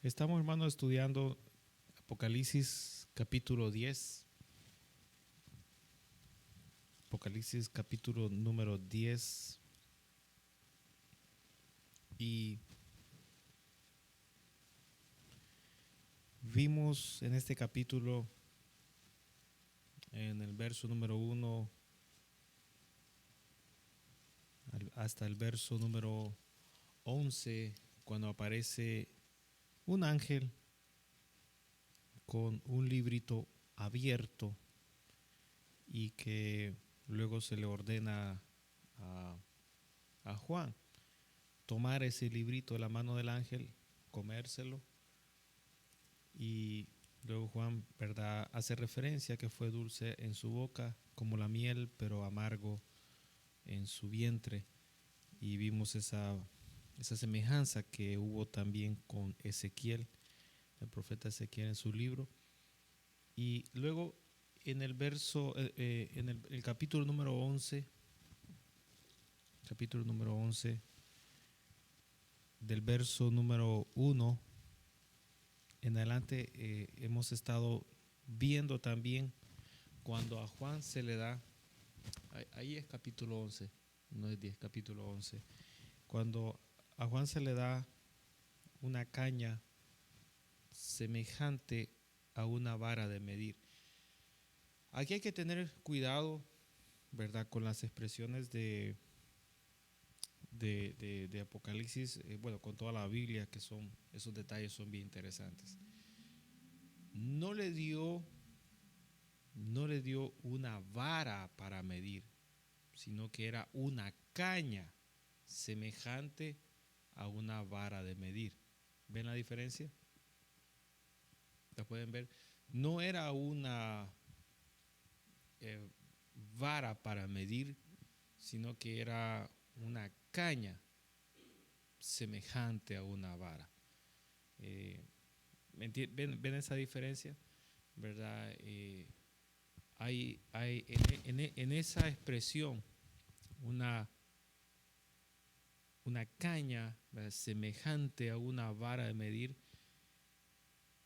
Estamos, hermano, estudiando Apocalipsis capítulo 10. Apocalipsis capítulo número 10. Y vimos en este capítulo, en el verso número 1 hasta el verso número 11, cuando aparece un ángel con un librito abierto y que luego se le ordena a, a Juan tomar ese librito de la mano del ángel, comérselo, y luego Juan, ¿verdad?, hace referencia que fue dulce en su boca como la miel, pero amargo en su vientre. Y vimos esa semejanza que hubo también con Ezequiel, el profeta Ezequiel, en su libro. Y luego en el verso, en el capítulo número 11, del verso número 1 en adelante, hemos estado viendo también cuando a Juan se le da, ahí es capítulo 11, no es 10, capítulo 11, cuando a Juan se le da una caña semejante a una vara de medir. Aquí hay que tener cuidado, ¿verdad?, con las expresiones de Apocalipsis, bueno, con toda la Biblia, que son, esos detalles son bien interesantes. No le dio una vara para medir, sino que era una caña semejante a una vara de medir. ¿Ven la diferencia? ¿La pueden ver? No era una vara para medir, sino que era una caña semejante a una vara. ¿Ven esa diferencia? ¿Verdad? Hay en esa expresión una caña, ¿verdad?, semejante a una vara de medir.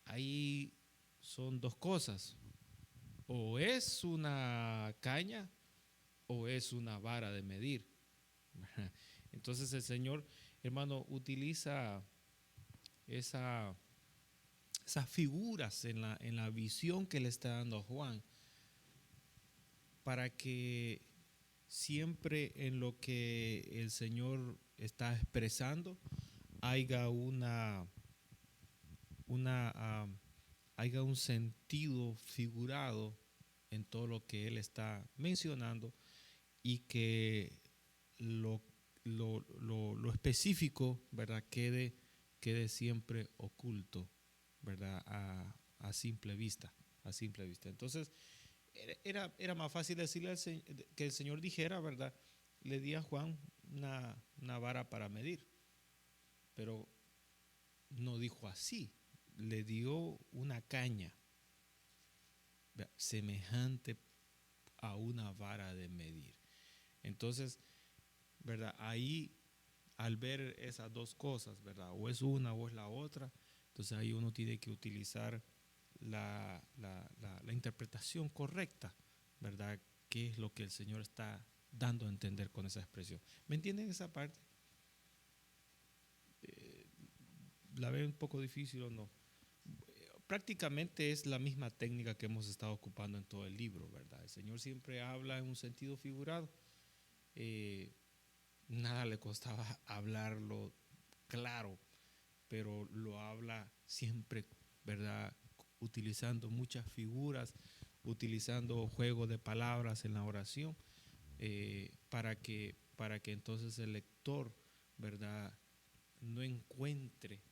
Ahí son dos cosas: o es una caña o es una vara de medir. Entonces el Señor, hermano, utiliza esas figuras en la visión que le está dando a Juan, para que siempre en lo que el Señor está expresando haya haya un sentido figurado en todo lo que Él está mencionando, y que lo específico, ¿verdad?, quede siempre oculto, ¿verdad?, a simple vista. Entonces era más fácil decirle que el Señor dijera, ¿verdad?, le di a Juan una vara para medir, pero no dijo así. Le dio una caña, ¿verdad?, semejante a una vara de medir. Entonces, ¿verdad?, ahí, al ver esas dos cosas, ¿verdad?, o es una o es la otra, entonces ahí uno tiene que utilizar la interpretación correcta, ¿verdad?, qué es lo que el Señor está dando a entender con esa expresión. ¿Me entienden esa parte? ¿La ven un poco difícil o no? Prácticamente es la misma técnica que hemos estado ocupando en todo el libro, ¿verdad? El Señor siempre habla en un sentido figurado. Nada le costaba hablarlo claro, pero lo habla siempre, ¿verdad?, utilizando muchas figuras, utilizando juego de palabras en la oración, para que entonces el lector, ¿verdad?, no encuentre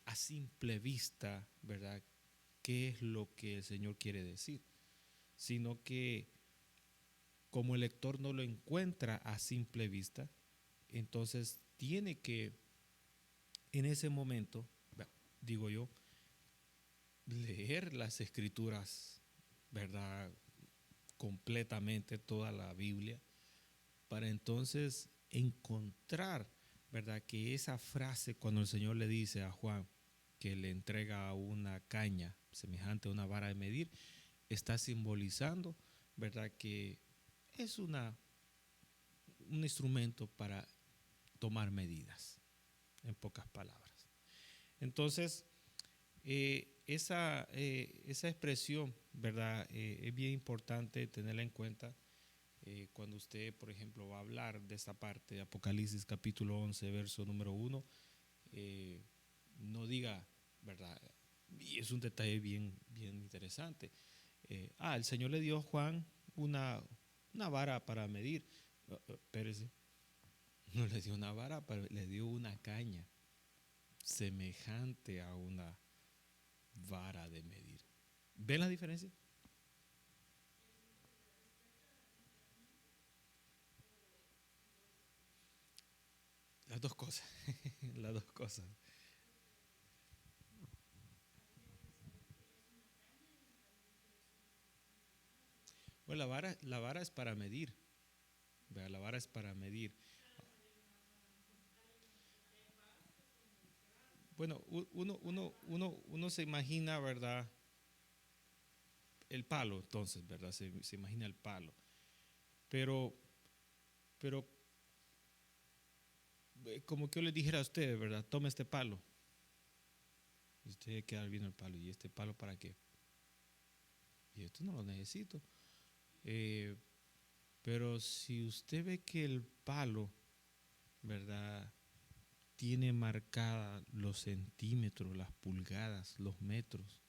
a simple vista, ¿verdad?, qué es lo que el Señor quiere decir, sino que como el lector no lo encuentra a simple vista, entonces tiene que, en ese momento, digo yo, leer las escrituras, ¿verdad?, completamente toda la Biblia, para entonces encontrar, ¿verdad?, que esa frase, cuando el Señor le dice a Juan, que le entrega una caña semejante a una vara de medir, está simbolizando, ¿verdad?, que es un instrumento para tomar medidas, en pocas palabras. Entonces, esa expresión, ¿verdad?, es bien importante tenerla en cuenta cuando usted, por ejemplo, va a hablar de esta parte de Apocalipsis capítulo 11, verso número 1. No diga, ¿verdad? Y es un detalle bien, bien interesante. El Señor le dio a Juan una vara para medir. Espérese, no le dio una vara, pero le dio una caña semejante a una vara de medir. ¿Ven la diferencia? Las dos cosas, las dos cosas. Bueno, la vara es para medir, ¿verdad? La vara es para medir. Bueno, uno se imagina, ¿verdad? El palo, entonces, ¿verdad? Se imagina el palo. Pero, pero como que yo le dijera a usted, ¿verdad? Tome este palo. Y usted queda viendo el palo. ¿Y este palo para qué? Y esto no lo necesito. Eh, pero si usted ve que el palo, ¿verdad?, tiene marcada los centímetros, las pulgadas, los metros,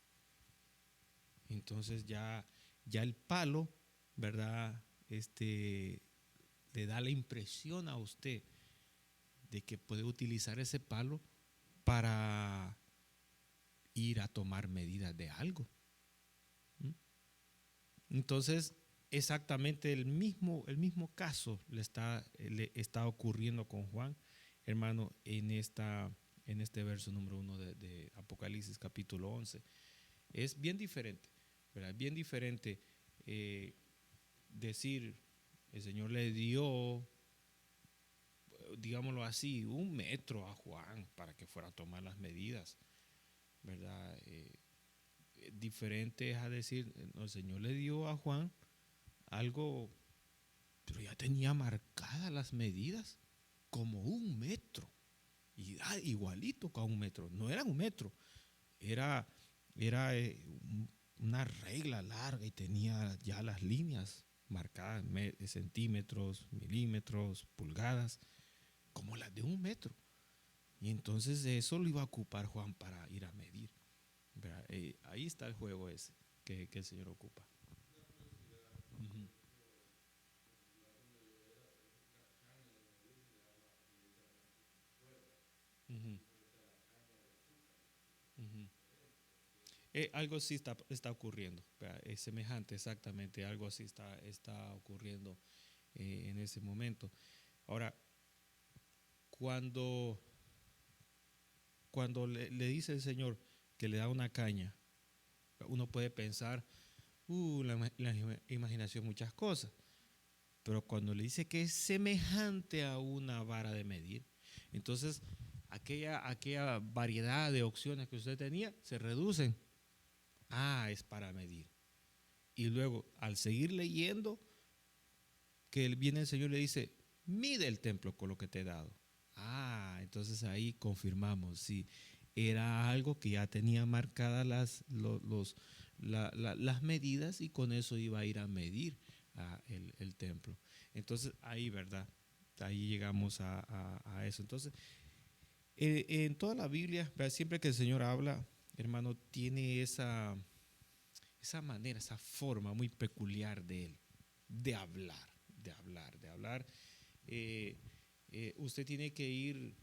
entonces ya el palo, ¿verdad?, le da la impresión a usted de que puede utilizar ese palo para ir a tomar medidas de algo. ¿Mm? Entonces, exactamente el mismo caso le está ocurriendo con Juan, hermano, en este verso número 1 de Apocalipsis capítulo 11. Es bien diferente, ¿verdad? Bien diferente decir, el Señor le dio, digámoslo así, 1 metro a Juan para que fuera a tomar las medidas, ¿verdad? Diferente es a decir, no, el Señor le dio a Juan algo, pero ya tenía marcadas las medidas como 1 metro, y igualito que a 1 metro, no era 1 metro, era una regla larga y tenía ya las líneas marcadas, centímetros, milímetros, pulgadas, como las de 1 metro. Y entonces eso lo iba a ocupar Juan para ir a medir. Ahí está el juego ese que el Señor ocupa. Ujú, ujú, ujú. Algo sí está ocurriendo, es semejante, exactamente, algo así está ocurriendo en ese momento. Ahora, cuando, cuando le dice el Señor que le da una caña, uno puede pensar, la imaginación, muchas cosas, pero cuando le dice que es semejante a una vara de medir, entonces aquella variedad de opciones que usted tenía se reducen. Es para medir. Y luego, al seguir leyendo, que viene el Señor y le dice, mide el templo con lo que te he dado. Entonces ahí confirmamos, si era algo que ya tenía marcadas las medidas, y con eso iba a ir a medir el templo. Entonces ahí, ¿verdad? Ahí llegamos a eso. Entonces, en toda la Biblia, ¿verdad?, siempre que el Señor habla, hermano, tiene esa manera, esa forma muy peculiar de él, de hablar, de hablar, de hablar. Eh, Usted tiene que ir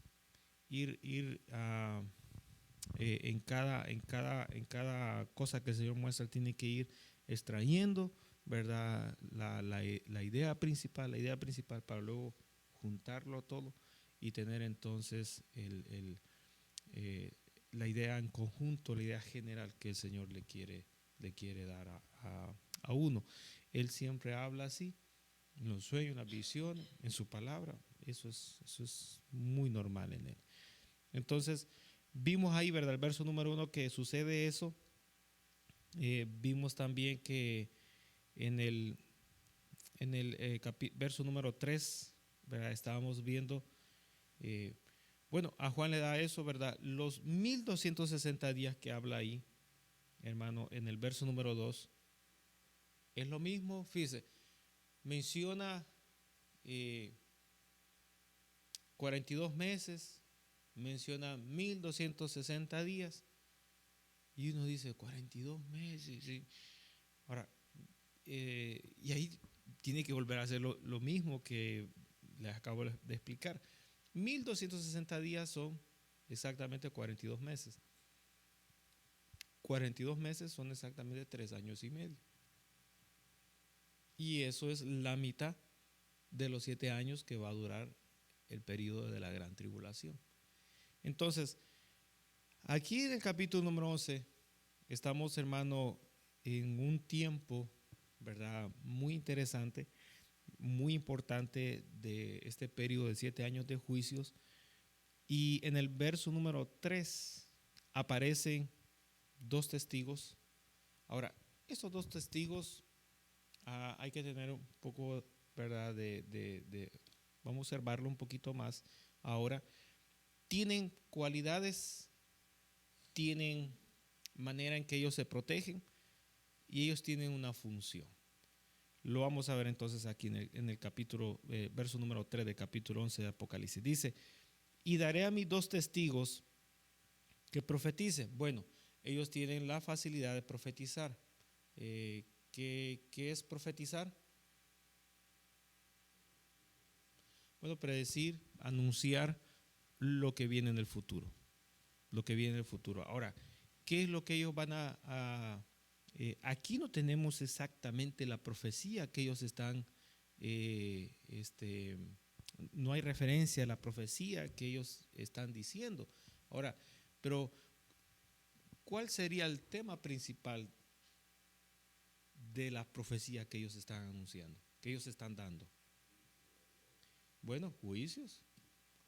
en cada cosa que el Señor muestra, tiene que ir extrayendo, ¿verdad?, la idea principal para luego juntarlo todo y tener entonces eh, la idea en conjunto, la idea general que el Señor le quiere dar a uno. Él siempre habla así, en los sueños, en las visiones, en su palabra. Eso es muy normal en él. Entonces, Vimos ahí, ¿verdad? El verso número 1 que sucede eso. Vimos también que en el verso número 3, ¿verdad? Estábamos viendo, eh, bueno, a Juan le da eso, ¿verdad? Los 1260 días que habla ahí, hermano, en el verso número 2, es lo mismo, fíjese, menciona 42 meses, menciona 1260 días, y uno dice 42 meses, ¿sí? Ahora, y ahí tiene que volver a hacer lo mismo que les acabo de explicar. 1260 días son exactamente 42 meses. 42 meses son exactamente 3 años y medio. Y eso es la mitad de los 7 años que va a durar el periodo de la gran tribulación. Entonces, aquí en el capítulo número 11, estamos, hermano, en un tiempo, ¿verdad? Muy interesante, muy importante de este periodo de 7 años de juicios. Y en el verso número 3 aparecen 2 testigos. Ahora, estos 2 testigos hay que tener un poco, ¿verdad? Vamos a observarlo un poquito más. Ahora, tienen cualidades, tienen manera en que ellos se protegen y ellos tienen una función. Lo vamos a ver entonces aquí en el capítulo, verso número 3 del capítulo 11 de Apocalipsis. Dice, y daré a mis 2 testigos que profeticen. Bueno, ellos tienen la facilidad de profetizar. ¿Qué es profetizar? Bueno, predecir, anunciar lo que viene en el futuro. Lo que viene en el futuro. Ahora, ¿qué es lo que ellos van aquí no tenemos exactamente la profecía que ellos están, no hay referencia a la profecía que ellos están diciendo. Ahora, pero ¿cuál sería el tema principal de la profecía que ellos están anunciando, que ellos están dando? Bueno, juicios,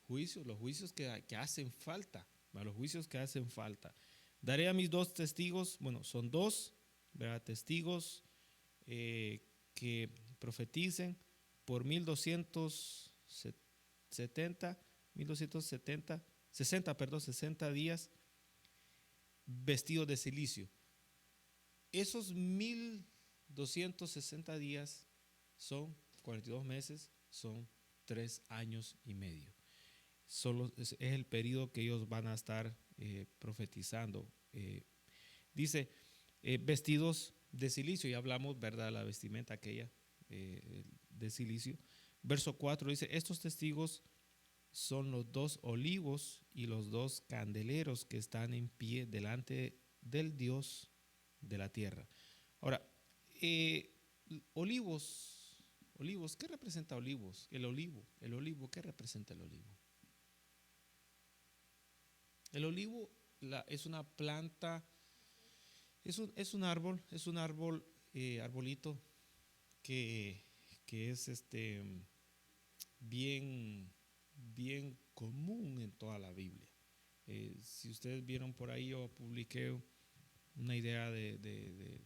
los juicios que hacen falta, los juicios que hacen falta. Daré a mis 2 testigos, bueno, son 2, ¿verdad? Testigos que profeticen por 60 días vestidos de silicio. Esos 1260 días son 42 meses, son 3 años y medio. Solo es el periodo que ellos van a estar profetizando. Dice, vestidos de silicio, y hablamos, ¿verdad?, la vestimenta aquella de silicio. Verso 4 dice, estos testigos son los 2 olivos y los 2 candeleros que están en pie delante del Dios de la tierra. Ahora, olivos, ¿qué representa olivos? El olivo, ¿qué representa el olivo? El olivo es una planta, es un árbol, arbolito que es bien común en toda la Biblia. Si ustedes vieron por ahí, yo publiqué una idea de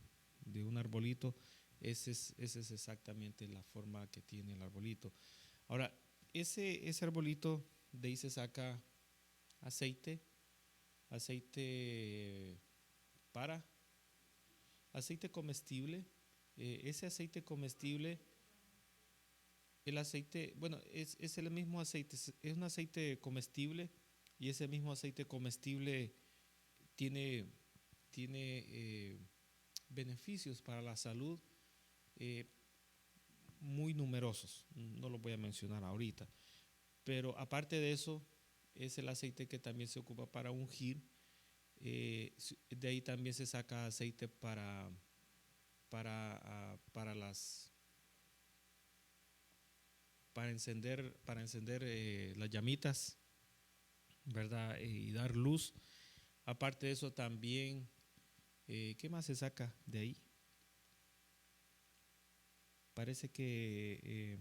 un arbolito. Esa es exactamente la forma que tiene el arbolito. Ahora, ese arbolito, de ahí se saca aceite para aceite comestible. Ese aceite comestible, el aceite, bueno, es el mismo aceite, es un aceite comestible, y ese mismo aceite comestible tiene beneficios para la salud muy numerosos. No los voy a mencionar ahorita, pero aparte de eso, es el aceite que también se ocupa para ungir. De ahí también se saca aceite para encender las llamitas, ¿verdad? Y dar luz. Aparte de eso también, ¿qué más se saca de ahí? Parece que,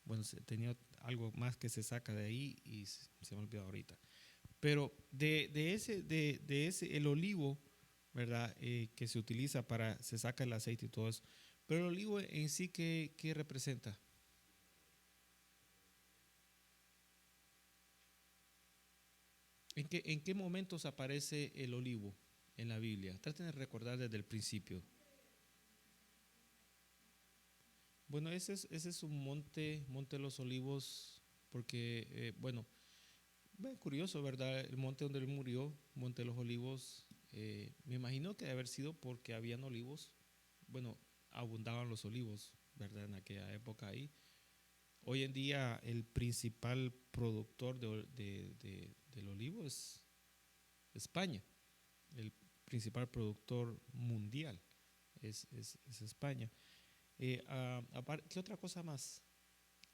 bueno, tenía algo más que se saca de ahí y se me olvidó ahorita. Pero de ese, el olivo, ¿verdad? Que se utiliza para, se saca el aceite y todo eso. Pero el olivo en sí, ¿qué representa? En qué momentos aparece el olivo en la Biblia? Traten de recordar desde el principio. Bueno, ese es un monte, Monte de los Olivos, porque, bueno, curioso, ¿verdad? El monte donde él murió, Monte de los Olivos, me imagino que debe haber sido porque habían olivos, bueno, abundaban los olivos, ¿verdad? En aquella época ahí. Hoy en día el principal productor del olivo es España, el principal productor mundial es España. ¿Qué otra cosa más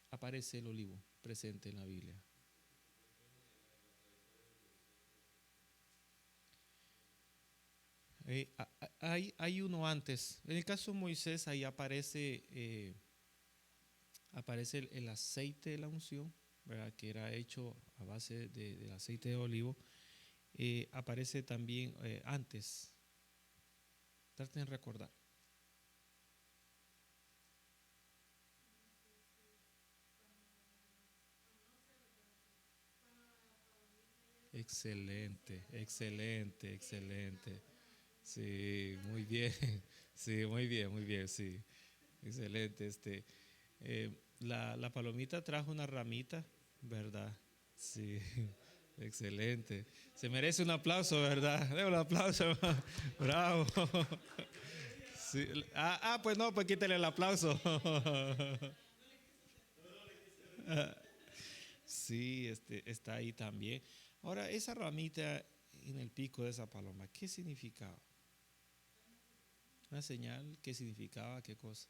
aparece el olivo presente en la Biblia? Hay uno antes. En el caso de Moisés, ahí aparece el aceite de la unción, ¿verdad? Que era hecho a base del aceite de olivo. Aparece también antes. Traten de recordar. Excelente, excelente, excelente. Sí, muy bien. Sí, muy bien, muy bien, sí. Excelente. La palomita trajo una ramita, ¿verdad? Sí, excelente. Se merece un aplauso, ¿verdad? Dale un aplauso, hermano. Bravo. Sí. Pues no, pues quítale el aplauso. Sí, está ahí también. Ahora, esa ramita en el pico de esa paloma, ¿qué significaba? Una señal, ¿qué significaba? ¿Qué cosa?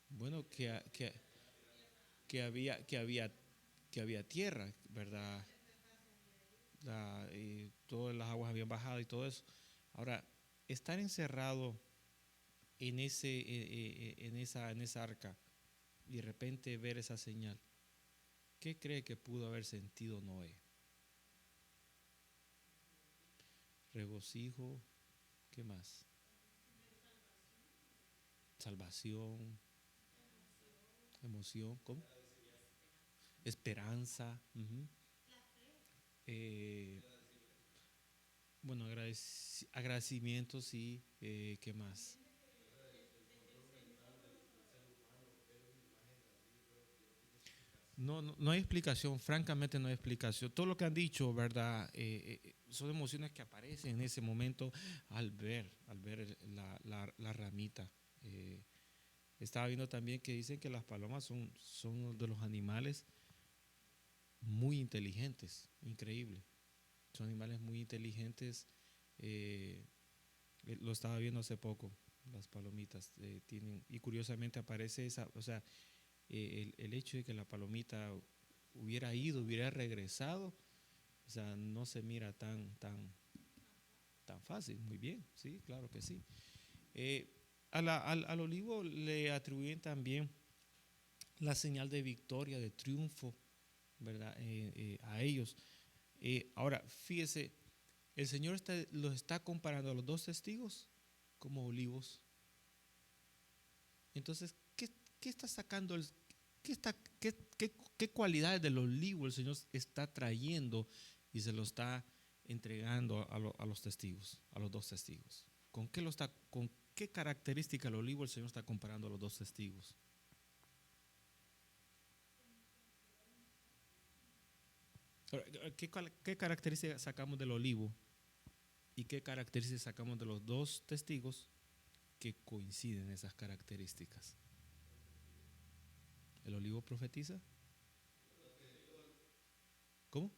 Bueno, que había, que había tierra, ¿verdad? Todas las aguas habían bajado y todo eso. Ahora, estar encerrado en esa arca y de repente ver esa señal, ¿qué cree que pudo haber sentido Noé? Regocijo, ¿qué más? Salvación, emoción, ¿cómo? Esperanza, ujú. Eh, bueno, agradecimiento, sí, ¿qué más? No, no, no hay explicación, francamente no hay explicación. Todo lo que han dicho, ¿verdad? Son emociones que aparecen en ese momento al ver la ramita. Eh, Estaba viendo también que dicen que las palomas son uno de los animales muy inteligentes, increíble. Son animales muy inteligentes. eh, lo estaba viendo hace poco, las palomitas tienen, y curiosamente aparece esa, o sea, el hecho de que la palomita hubiera ido, hubiera regresado, o sea, no se mira tan fácil. Muy bien, sí, claro que sí. Eh, al olivo le atribuyen también la señal de victoria, de triunfo, ¿verdad? A ellos. Ahora, fíjese, el Señor los está comparando a los dos testigos como olivos. Entonces, qué está sacando qué, está, qué cualidades del olivo el Señor está trayendo y se lo está entregando a los testigos, a los dos testigos? ¿Con qué característica el olivo el Señor está comparando a los dos testigos? ¿Qué características sacamos del olivo y qué características sacamos de los dos testigos que coinciden esas características? ¿El olivo profetiza? ¿Cómo?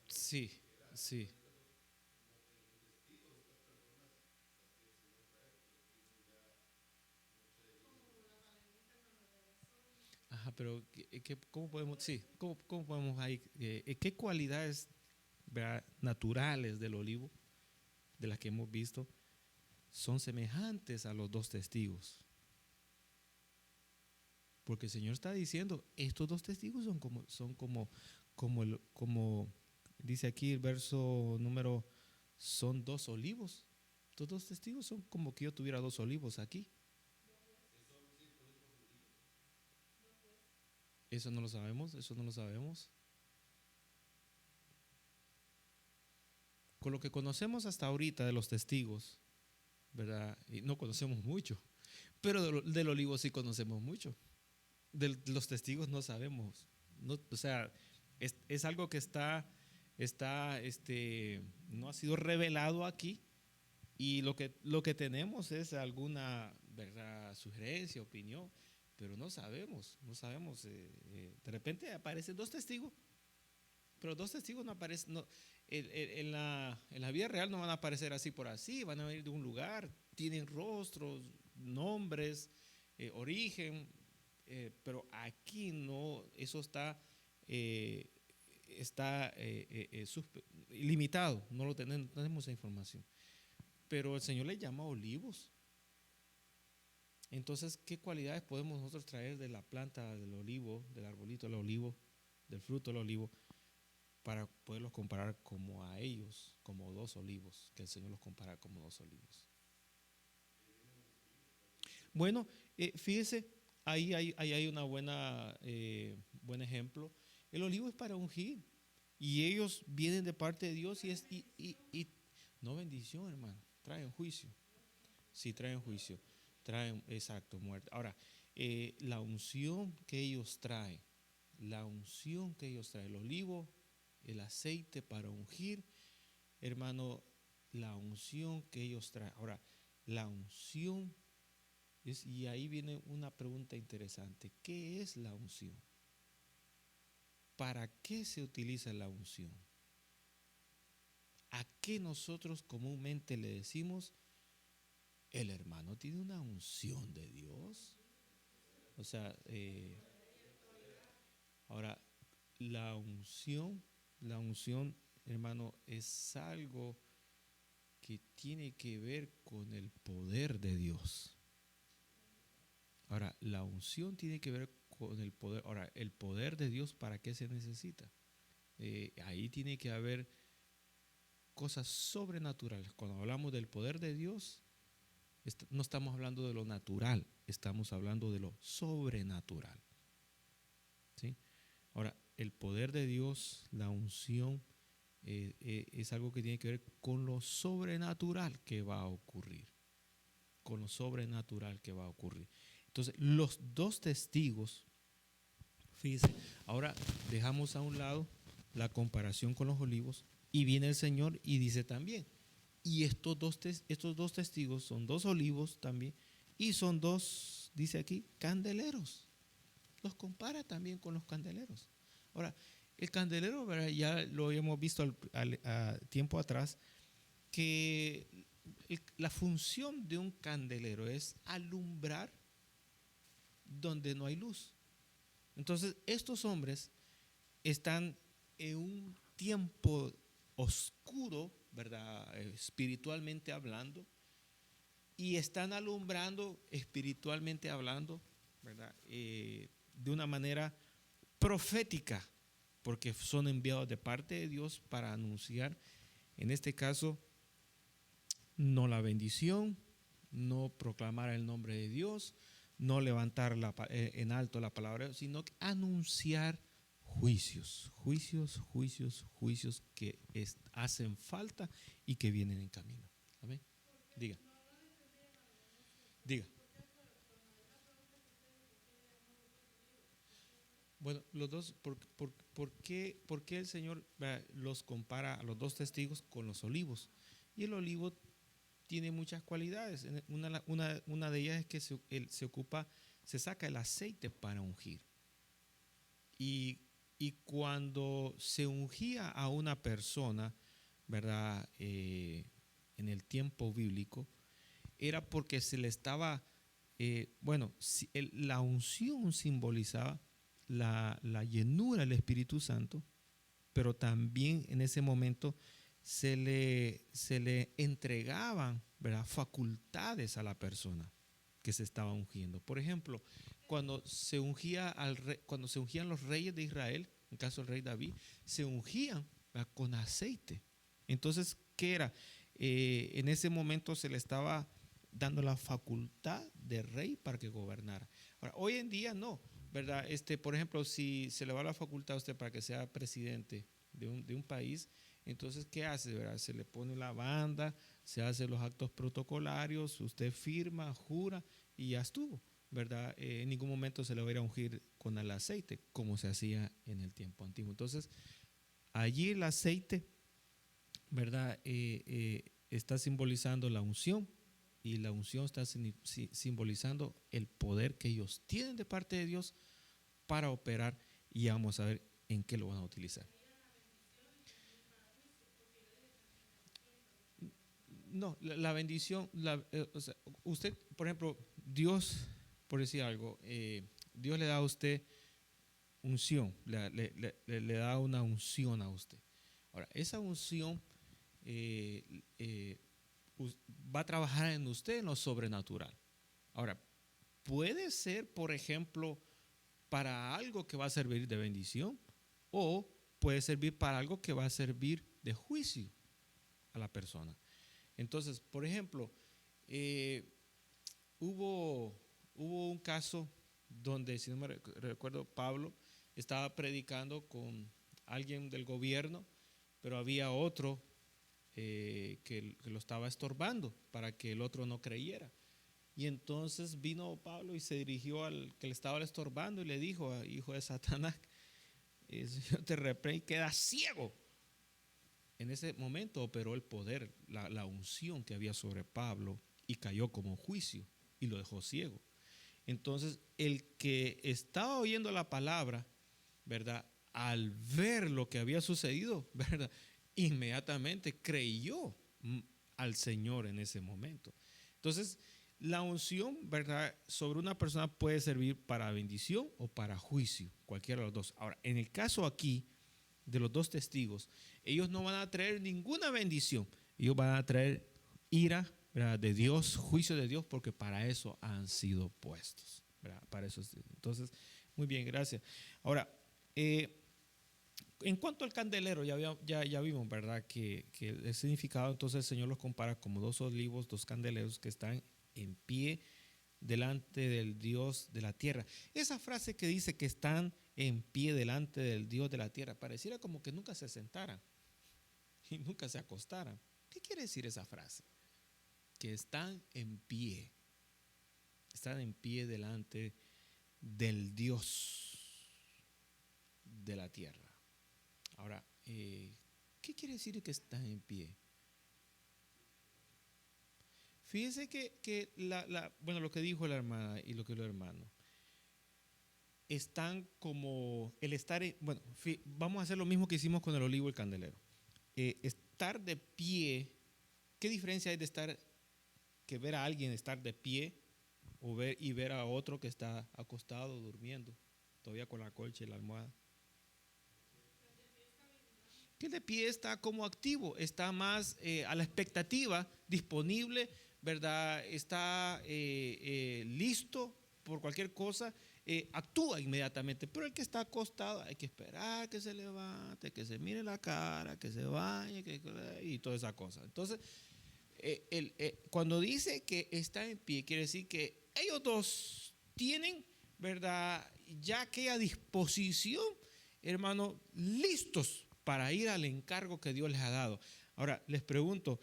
Sí, sí. Ajá, pero ¿cómo podemos, sí, cómo podemos ahí, qué cualidades, ¿verdad?, naturales del olivo de las que hemos visto, son semejantes a los dos testigos. Porque el Señor está diciendo, estos dos testigos como dice aquí el verso número, son dos olivos. Estos dos testigos son como que yo tuviera dos olivos aquí. Eso no lo sabemos, eso no lo sabemos. Con lo que conocemos hasta ahorita de los testigos, ¿verdad? Y no conocemos mucho, pero del olivo sí conocemos mucho. De los testigos no sabemos. No, o sea, es algo que no ha sido revelado aquí, y lo que tenemos es alguna, ¿verdad?, sugerencia, opinión, pero no sabemos. De repente aparecen dos testigos, pero dos testigos no aparecen, no, en la vida real no van a aparecer así por así, van a venir de un lugar, tienen rostros, nombres, origen, pero aquí no, eso está limitado, no tenemos esa información. Pero el Señor le llama olivos. Entonces, ¿qué cualidades podemos nosotros traer de la planta del olivo, del arbolito del olivo, del fruto del olivo, para poderlos comparar como a ellos, como dos olivos, que el Señor los compara como dos olivos? Bueno, fíjese, ahí hay una buen ejemplo. El olivo es para ungir, y ellos vienen de parte de Dios, y no bendición, hermano, traen juicio. Sí, traen juicio, traen, exacto, muerte. Ahora, la unción que ellos traen, el olivo, el aceite para ungir, hermano, la unción que ellos traen. Ahora, la unción y ahí viene una pregunta interesante. ¿Qué es la unción? ¿Para qué se utiliza la unción? ¿A qué nosotros comúnmente le decimos, el hermano tiene una unción de Dios? O sea, ahora, la unción, hermano, es algo que tiene que ver con el poder de Dios. Ahora, la unción tiene que ver con el poder. Ahora, el poder de Dios, ¿para qué se necesita? Ahí tiene que haber cosas sobrenaturales. Cuando hablamos del poder de Dios, no estamos hablando de lo natural, estamos hablando de lo sobrenatural. ¿Sí? Ahora, el poder de Dios, la unción, es algo que tiene que ver con lo sobrenatural que va a ocurrir. Con lo sobrenatural que va a ocurrir. Entonces, los dos testigos, fíjense, ahora dejamos a un lado la comparación con los olivos, y viene el Señor y dice también, y estos dos testigos son dos olivos también, y son dos, dice aquí, candeleros. Los compara también con los candeleros. Ahora, el candelero, ¿verdad?, ya lo hemos visto a tiempo atrás, que la función de un candelero es alumbrar donde no hay luz. Entonces, estos hombres están en un tiempo oscuro, ¿verdad?, espiritualmente hablando, y están alumbrando espiritualmente hablando, ¿verdad?, de una manera profética, porque son enviados de parte de Dios para anunciar, en este caso, no la bendición, no proclamar el nombre de Dios, no levantar en alto la palabra, sino anunciar juicios que hacen falta y que vienen en camino. Amén. Diga. Bueno, los dos, ¿por qué el Señor los compara a los dos testigos con los olivos? Y el olivo tiene muchas cualidades. Una de ellas es que se saca el aceite para ungir. Y cuando se ungía a una persona, ¿verdad?, en el tiempo bíblico, era porque se le estaba, la unción simbolizaba la llenura del Espíritu Santo, pero también en ese momento se le entregaban, ¿verdad?, facultades a la persona que se estaba ungiendo. Por ejemplo, cuando se ungían los reyes de Israel, en caso del rey David, se ungían, ¿verdad?, con aceite. Entonces, ¿qué era? En ese momento se le estaba dando la facultad de rey para que gobernara. Ahora, hoy en día no, ¿verdad? Por ejemplo, si se le va la facultad a usted para que sea presidente de un país, entonces, ¿qué hace? ¿Verdad? Se le pone la banda, se hacen los actos protocolarios, usted firma, jura y ya estuvo, ¿verdad? En ningún momento se le va a ir a ungir con el aceite, como se hacía en el tiempo antiguo. Entonces, allí el aceite, ¿verdad? Está simbolizando la unción, y la unción está simbolizando el poder que ellos tienen de parte de Dios para operar, y vamos a ver en qué lo van a utilizar. No, la bendición, o sea, usted, por ejemplo, Dios, por decir algo, Dios le da a usted unción, le da una unción a usted. Ahora, esa unción eh, eh, va a trabajar en usted en lo sobrenatural. Ahora, puede ser, por ejemplo, para algo que va a servir de bendición, o puede servir para algo que va a servir de juicio a la persona. Entonces, por ejemplo, eh, hubo un caso donde, si no me recuerdo, Pablo estaba predicando con alguien del gobierno, pero había otro que lo estaba estorbando para que el otro no creyera. Y entonces vino Pablo y se dirigió al que le estaba estorbando y le dijo: hijo de Satanás, el Señor te reprende y queda ciego. En ese momento operó el poder, la unción que había sobre Pablo, y cayó como juicio y lo dejó ciego. Entonces, el que estaba oyendo la palabra, ¿verdad?, al ver lo que había sucedido, ¿verdad?, inmediatamente creyó al Señor en ese momento. Entonces, la unción, ¿verdad?, sobre una persona puede servir para bendición o para juicio, cualquiera de los dos. Ahora, en el caso aquí de los dos testigos, ellos no van a traer ninguna bendición, ellos van a traer ira, ¿verdad?, de Dios, juicio de Dios, porque para eso han sido puestos, ¿verdad? Para eso. Entonces, muy bien, gracias. Ahora, en cuanto al candelero, ya vimos, ¿verdad?, que el significado, entonces el Señor los compara como dos olivos, dos candeleros que están en pie delante del Dios de la tierra. Esa frase que dice que están en pie delante del Dios de la tierra, pareciera como que nunca se sentaran y nunca se acostaran. ¿Qué quiere decir esa frase? Que están en pie delante del Dios de la tierra. Ahora, ¿qué quiere decir que están en pie? Fíjense que bueno, lo que dijo la hermana y lo que los hermanos están como el estar, bueno, vamos a hacer lo mismo que hicimos con el olivo y el candelero. Estar de pie, ¿qué diferencia hay de estar, que ver a alguien estar de pie o ver a otro que está acostado durmiendo, todavía con la colcha y la almohada? Que el de pie está como activo, está más a la expectativa, disponible, ¿verdad? Está listo por cualquier cosa, actúa inmediatamente. Pero el que está acostado hay que esperar que se levante, que se mire la cara, que se bañe, y toda esa cosa. Entonces, cuando dice que está en pie, quiere decir que ellos dos tienen, ¿verdad?, ya aquella disposición, hermano, listos para ir al encargo que Dios les ha dado. Ahora, les pregunto,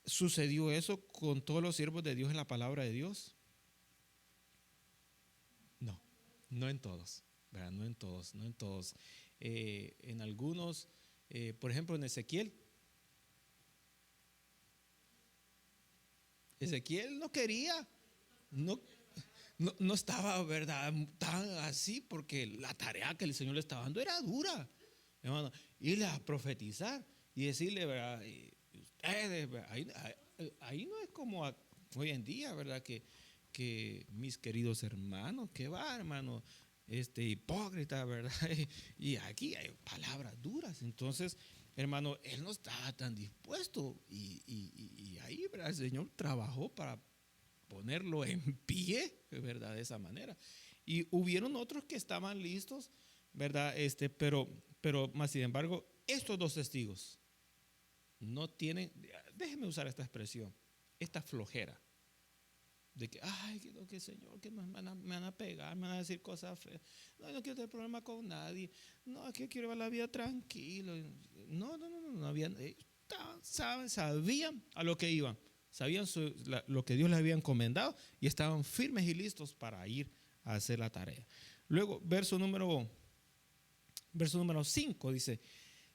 ¿sucedió eso con todos los siervos de Dios en la palabra de Dios? No, no en todos, ¿verdad? No en todos, no en todos. En algunos, por ejemplo, en Ezequiel no quería, no, no estaba, ¿verdad?, tan así, porque la tarea que el Señor le estaba dando era dura, hermano. Irle a profetizar y decirle, ¿verdad?, ustedes, ¿verdad?, ahí no es como hoy en día, ¿verdad?, que mis queridos hermanos, que va, hermano, hipócrita, ¿verdad? Y aquí hay palabras duras. Entonces, hermano, él no estaba tan dispuesto. Y ahí, ¿verdad? El Señor trabajó para ponerlo en pie, ¿verdad? De esa manera. Y hubieron otros que estaban listos, ¿verdad? Pero más sin embargo, estos dos testigos no tienen, déjeme usar esta expresión, esta flojera de que, ay, que Señor, que me van a pegar, me van a decir cosas feas. No, no quiero tener problema con nadie. No, aquí quiero llevar la vida tranquilo. No habían, sabían a lo que iban, sabían lo que Dios les había encomendado y estaban firmes y listos para ir a hacer la tarea. Luego, verso número 5 dice,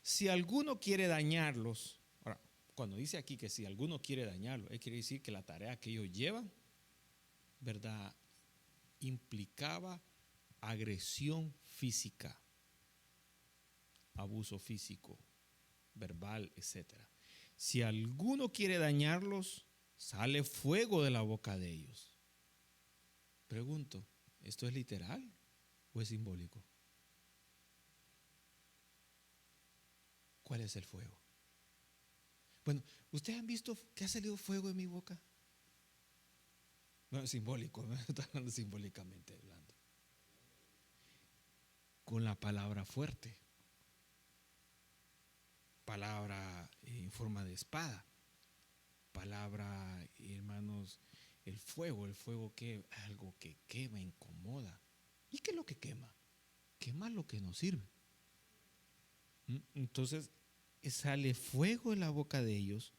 si alguno quiere dañarlos, ahora, cuando dice aquí que si alguno quiere dañarlos, quiere decir que la tarea que ellos llevan, ¿verdad?, implicaba agresión física, abuso físico, verbal, etcétera. Si alguno quiere dañarlos, sale fuego de la boca de ellos. Pregunto, ¿esto es literal o es simbólico? ¿Cuál es el fuego? Bueno, ¿ustedes han visto que ha salido fuego de mi boca? Bueno, simbólico, ¿no? Estoy hablando simbólicamente hablando. Con la palabra fuerte, palabra en forma de espada, palabra, hermanos, el fuego que algo que quema, incomoda. ¿Y qué es lo que quema? Quema lo que nos sirve. Entonces sale fuego en la boca de ellos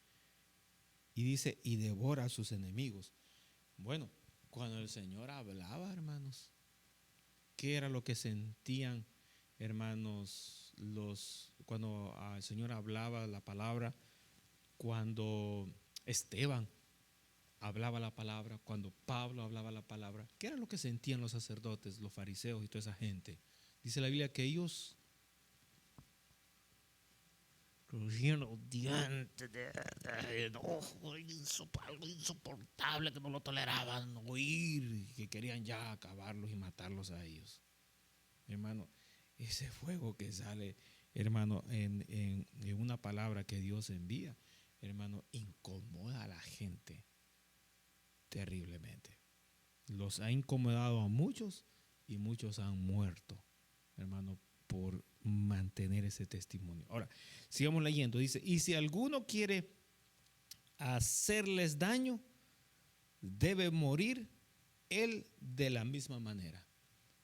y dice, y devora a sus enemigos. Bueno, cuando el Señor hablaba, hermanos, ¿qué era lo que sentían, hermanos, cuando el Señor hablaba la palabra? Cuando Esteban hablaba la palabra, cuando Pablo hablaba la palabra, ¿qué era lo que sentían los sacerdotes, los fariseos y toda esa gente? Dice la Biblia que ellos crujían los dientes de enojo, algo insoportable que no lo toleraban oír, que querían ya acabarlos y matarlos a ellos. Hermano, ese fuego que sale, hermano, en una palabra que Dios envía, hermano, incomoda a la gente terriblemente. Los ha incomodado a muchos y muchos han muerto, hermano, por mantener ese testimonio. Ahora, sigamos leyendo. Dice, y si alguno quiere hacerles daño, debe morir él de la misma manera.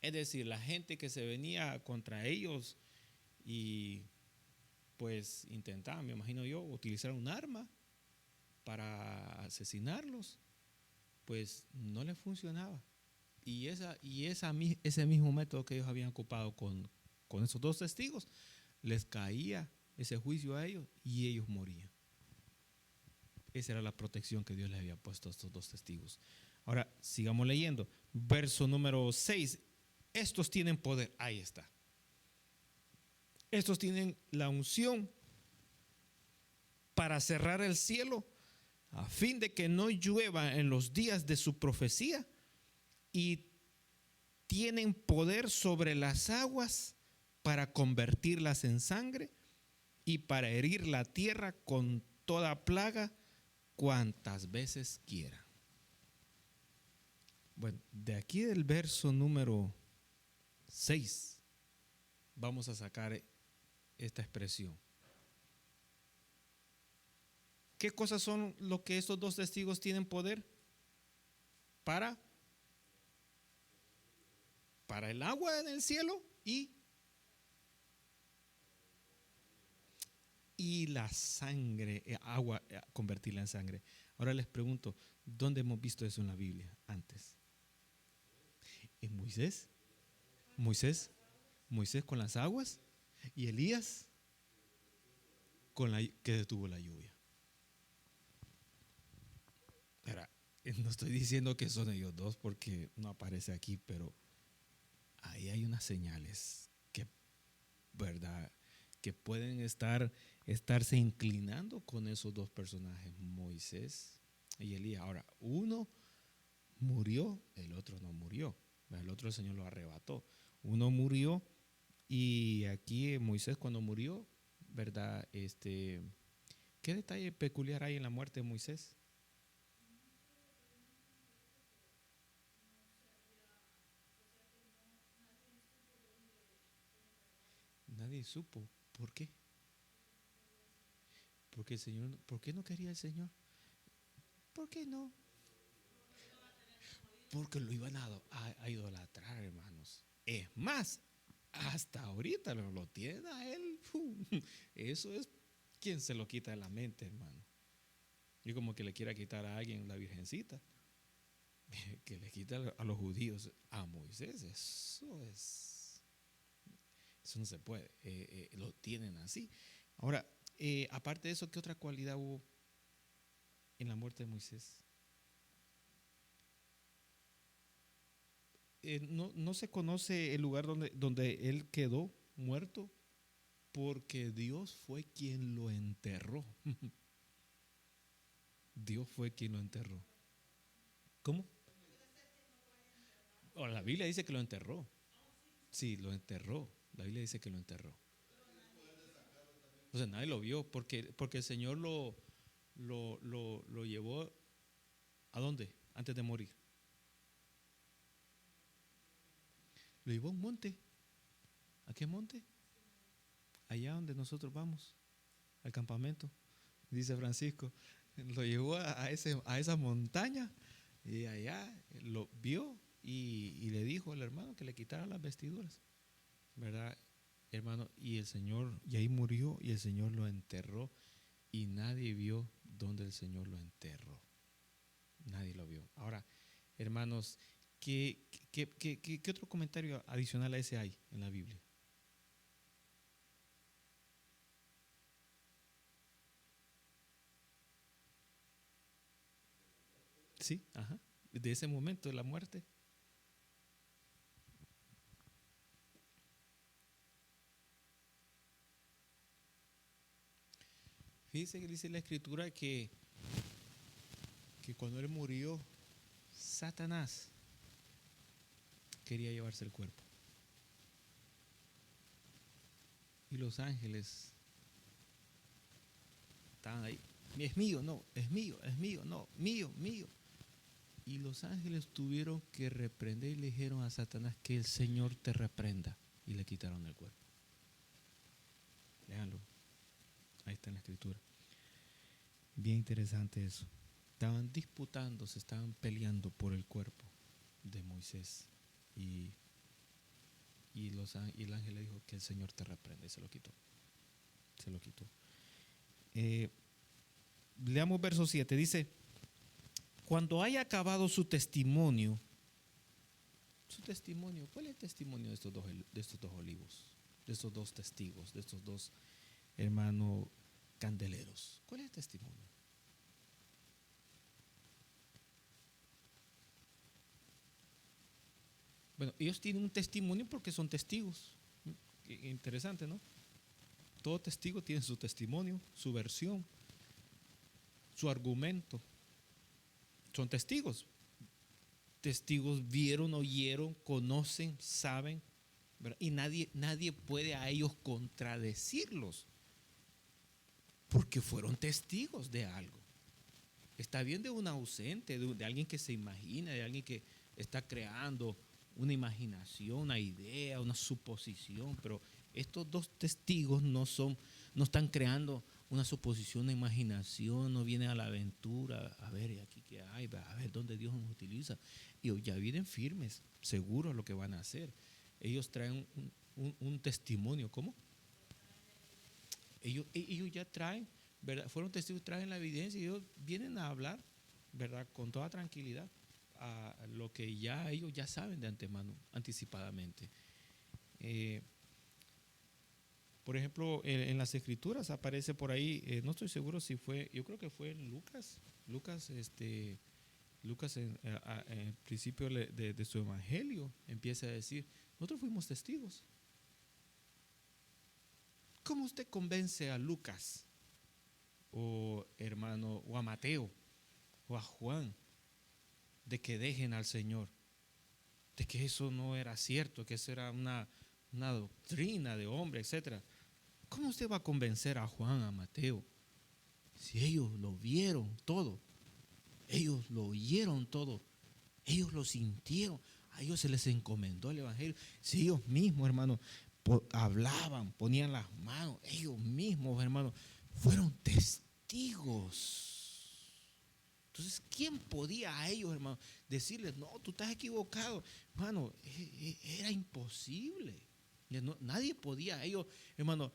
Es decir, la gente que se venía contra ellos y pues intentaban, me imagino yo, utilizar un arma para asesinarlos, pues no les funcionaba. Y ese mismo método que ellos habían ocupado con esos dos testigos, les caía ese juicio a ellos y ellos morían. Esa era la protección que Dios les había puesto a estos dos testigos. Ahora, sigamos leyendo. Verso número 6. Estos tienen poder. Ahí está. Estos tienen la unción para cerrar el cielo a fin de que no llueva en los días de su profecía, y tienen poder sobre las aguas para convertirlas en sangre y para herir la tierra con toda plaga cuantas veces quieran. Bueno, de aquí del verso número 6 vamos a sacar esta expresión. ¿Qué cosas son lo que estos dos testigos tienen poder? Para el agua en el cielo y la sangre, agua, convertirla en sangre. Ahora les pregunto, ¿dónde hemos visto eso en la Biblia antes? ¿En Moisés? Moisés con las aguas, y Elías que detuvo la lluvia. Ahora, no estoy diciendo que son ellos dos porque no aparece aquí, pero ahí hay unas señales que, ¿verdad?, que pueden estarse inclinando con esos dos personajes, Moisés y Elías. Ahora, uno murió, el otro no murió. El otro el Señor lo arrebató. Uno murió, y aquí Moisés cuando murió, ¿verdad? ¿Qué detalle peculiar hay en la muerte de Moisés? Nadie supo. ¿Por qué? Porque el Señor, ¿por qué no quería el Señor? ¿Por qué no? Porque lo iban a idolatrar, hermanos. Es más, hasta ahorita lo tiene a él. Eso es quien se lo quita de la mente, hermano. Y como que le quiera quitar a alguien la virgencita, que le quita a los judíos a Moisés. Eso no se puede. Lo tienen así. Ahora, aparte de eso, ¿qué otra cualidad hubo en la muerte de Moisés? No se conoce el lugar donde él quedó muerto, porque Dios fue quien lo enterró. Dios fue quien lo enterró. ¿Cómo? Oh, la Biblia dice que lo enterró. Sí, lo enterró. La Biblia dice que lo enterró. O sea, nadie lo vio porque el Señor lo llevó. ¿A dónde? Antes de morir. Lo llevó a un monte. ¿A qué monte? Allá donde nosotros vamos, al campamento, dice Francisco. Lo llevó a esa montaña y allá lo vio y le dijo al hermano que le quitara las vestiduras, ¿verdad, hermano? Y el Señor, y ahí murió y el Señor lo enterró y nadie vio dónde el Señor lo enterró. Nadie lo vio. Ahora, hermanos, ¿qué otro comentario adicional a ese hay en la Biblia? Sí, ajá. De ese momento de la muerte. Fíjese que dice la escritura que cuando él murió, Satanás quería llevarse el cuerpo. Y los ángeles estaban ahí. Es mío, no, es mío, no, mío, mío. Y los ángeles tuvieron que reprender y le dijeron a Satanás que el Señor te reprenda. Y le quitaron el cuerpo. Léanlo. Ahí está en la escritura. Bien interesante eso. Estaban disputando, se estaban peleando por el cuerpo de Moisés. Y el ángel le dijo que el Señor te reprende. Y se lo quitó. Se lo quitó. Leamos verso 7. Dice, cuando haya acabado su testimonio, ¿cuál es el testimonio de estos dos olivos? De estos dos testigos, de estos dos hermanos candeleros. ¿Cuál es el testimonio? Bueno, ellos tienen un testimonio porque son testigos. Interesante, ¿no? Todo testigo tiene su testimonio, su versión, su argumento. Son testigos. Testigos vieron, oyeron, conocen, saben, ¿verdad? Y nadie puede a ellos contradecirlos porque fueron testigos de algo. Está bien de un ausente, de alguien que se imagina, de alguien que está creando una imaginación, una idea, una suposición, pero estos dos testigos no están creando una suposición, una imaginación, no vienen a la aventura, a ver aquí qué hay, a ver dónde Dios nos utiliza. Y ya vienen firmes, seguros lo que van a hacer. Ellos traen un testimonio, ¿cómo? Ellos ya traen, ¿verdad? Fueron testigos, traen la evidencia y ellos vienen a hablar, ¿verdad? Con toda tranquilidad a lo que ya ellos ya saben de antemano, anticipadamente. Por ejemplo, en las escrituras aparece por ahí, no estoy seguro si fue, yo creo que fue en Lucas. Lucas en el principio de su evangelio empieza a decir, nosotros fuimos testigos. ¿Cómo usted convence a Lucas o hermano o a Mateo o a Juan de que dejen al Señor? De que eso no era cierto, que eso era una doctrina de hombre, etcétera. ¿Cómo usted va a convencer a Juan, a Mateo? Si ellos lo vieron todo, ellos lo oyeron todo, ellos lo sintieron, a ellos se les encomendó el evangelio. Si ellos mismos, hermano, hablaban, ponían las manos, ellos mismos, hermano, fueron testigos. Entonces, ¿quién podía a ellos, hermano, decirles, no, tú estás equivocado? Hermano, era imposible. Nadie podía a ellos, hermano,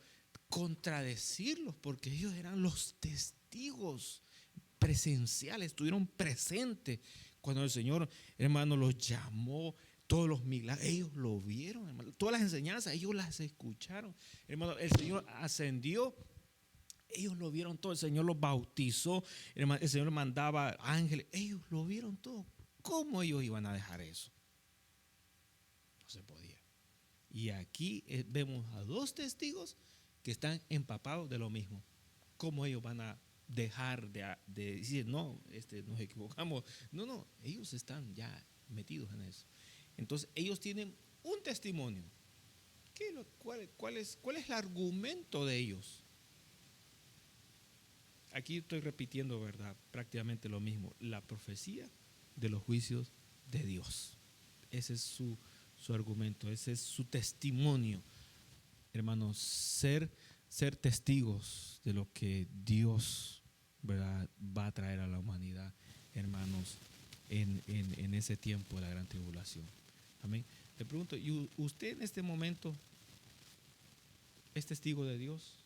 contradecirlos, porque ellos eran los testigos presenciales, estuvieron presentes cuando el Señor, hermano, los llamó. Todos los milagros, ellos lo vieron, hermano. Todas las enseñanzas, ellos las escucharon. Hermano, el Señor ascendió, ellos lo vieron todo. El Señor los bautizó, hermano, el Señor mandaba ángeles, ellos lo vieron todo. ¿Cómo ellos iban a dejar eso? No se podía. Y aquí vemos a dos testigos que están empapados de lo mismo. ¿Cómo ellos van a dejar de decir, no, nos equivocamos? No, ellos están ya metidos en eso. Entonces ellos tienen un testimonio. ¿Cuál es el argumento de ellos? Aquí estoy repitiendo, ¿verdad? Prácticamente lo mismo. La profecía de los juicios de Dios. Ese es su argumento, ese es su testimonio. Hermanos, ser testigos de lo que Dios, ¿verdad?, va a traer a la humanidad, hermanos, en ese tiempo de la gran tribulación. Amén. Le pregunto, ¿y usted en este momento es testigo de Dios?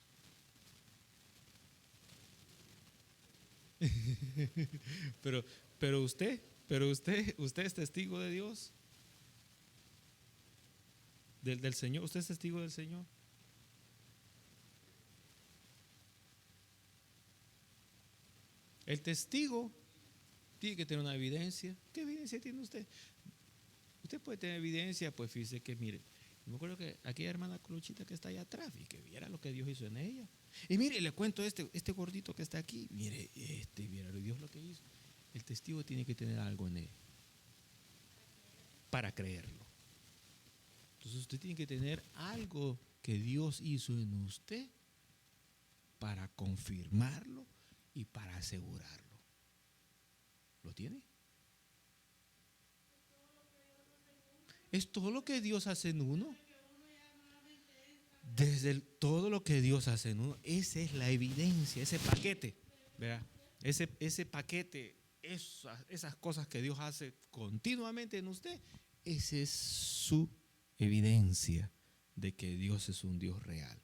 pero usted es testigo de Dios, del Señor. ¿Usted es testigo del Señor? El testigo tiene que tener una evidencia. ¿Qué evidencia tiene usted? Usted puede tener evidencia, pues fíjese que, mire, me acuerdo que aquella hermana Coluchita que está allá atrás, y que viera lo que Dios hizo en ella. Y mire, le cuento este gordito que está aquí, mire, viera Dios lo que hizo. El testigo tiene que tener algo en él para creerlo. Entonces usted tiene que tener algo que Dios hizo en usted para confirmarlo y para asegurarlo. ¿Lo tiene? Es todo lo que Dios hace en uno. Desde todo lo que Dios hace en uno, esa es la evidencia, ese paquete, ¿verdad? Ese paquete, esas cosas que Dios hace continuamente en usted, esa es su evidencia de que Dios es un Dios real.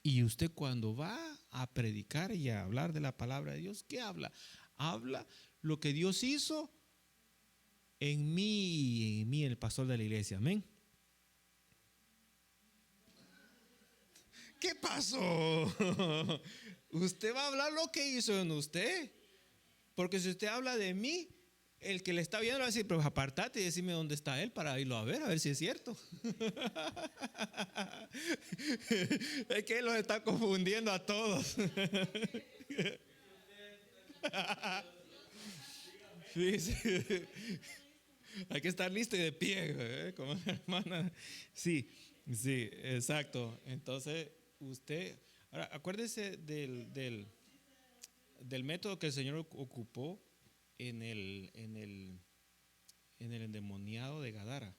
Y usted cuando va a predicar y a hablar de la palabra de Dios, ¿qué habla? Habla lo que Dios hizo en mí, el pastor de la iglesia. Amén. ¿Qué pasó? Usted va a hablar lo que hizo en usted. Porque si usted habla de mí, el que le está viendo va a decir, pero apartate y decime dónde está él para irlo a ver si es cierto. Es que él los está confundiendo a todos. Sí, sí. Hay que estar listo y de pie, como la hermana. Sí, exacto. Entonces, usted, ahora acuérdese del método que el Señor ocupó en el endemoniado de Gadara.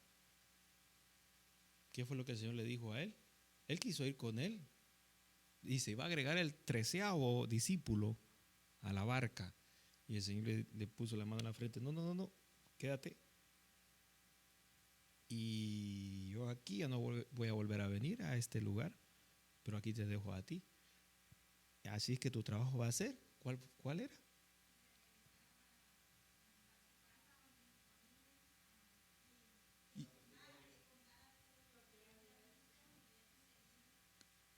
¿Qué fue lo que el Señor le dijo a él? Él quiso ir con él y se iba a agregar el 13º discípulo a la barca. Y el Señor le puso la mano en la frente. No, quédate. Y yo aquí ya no voy a volver a venir a este lugar, pero aquí te dejo a ti. Así es que tu trabajo va a ser, ¿cuál era?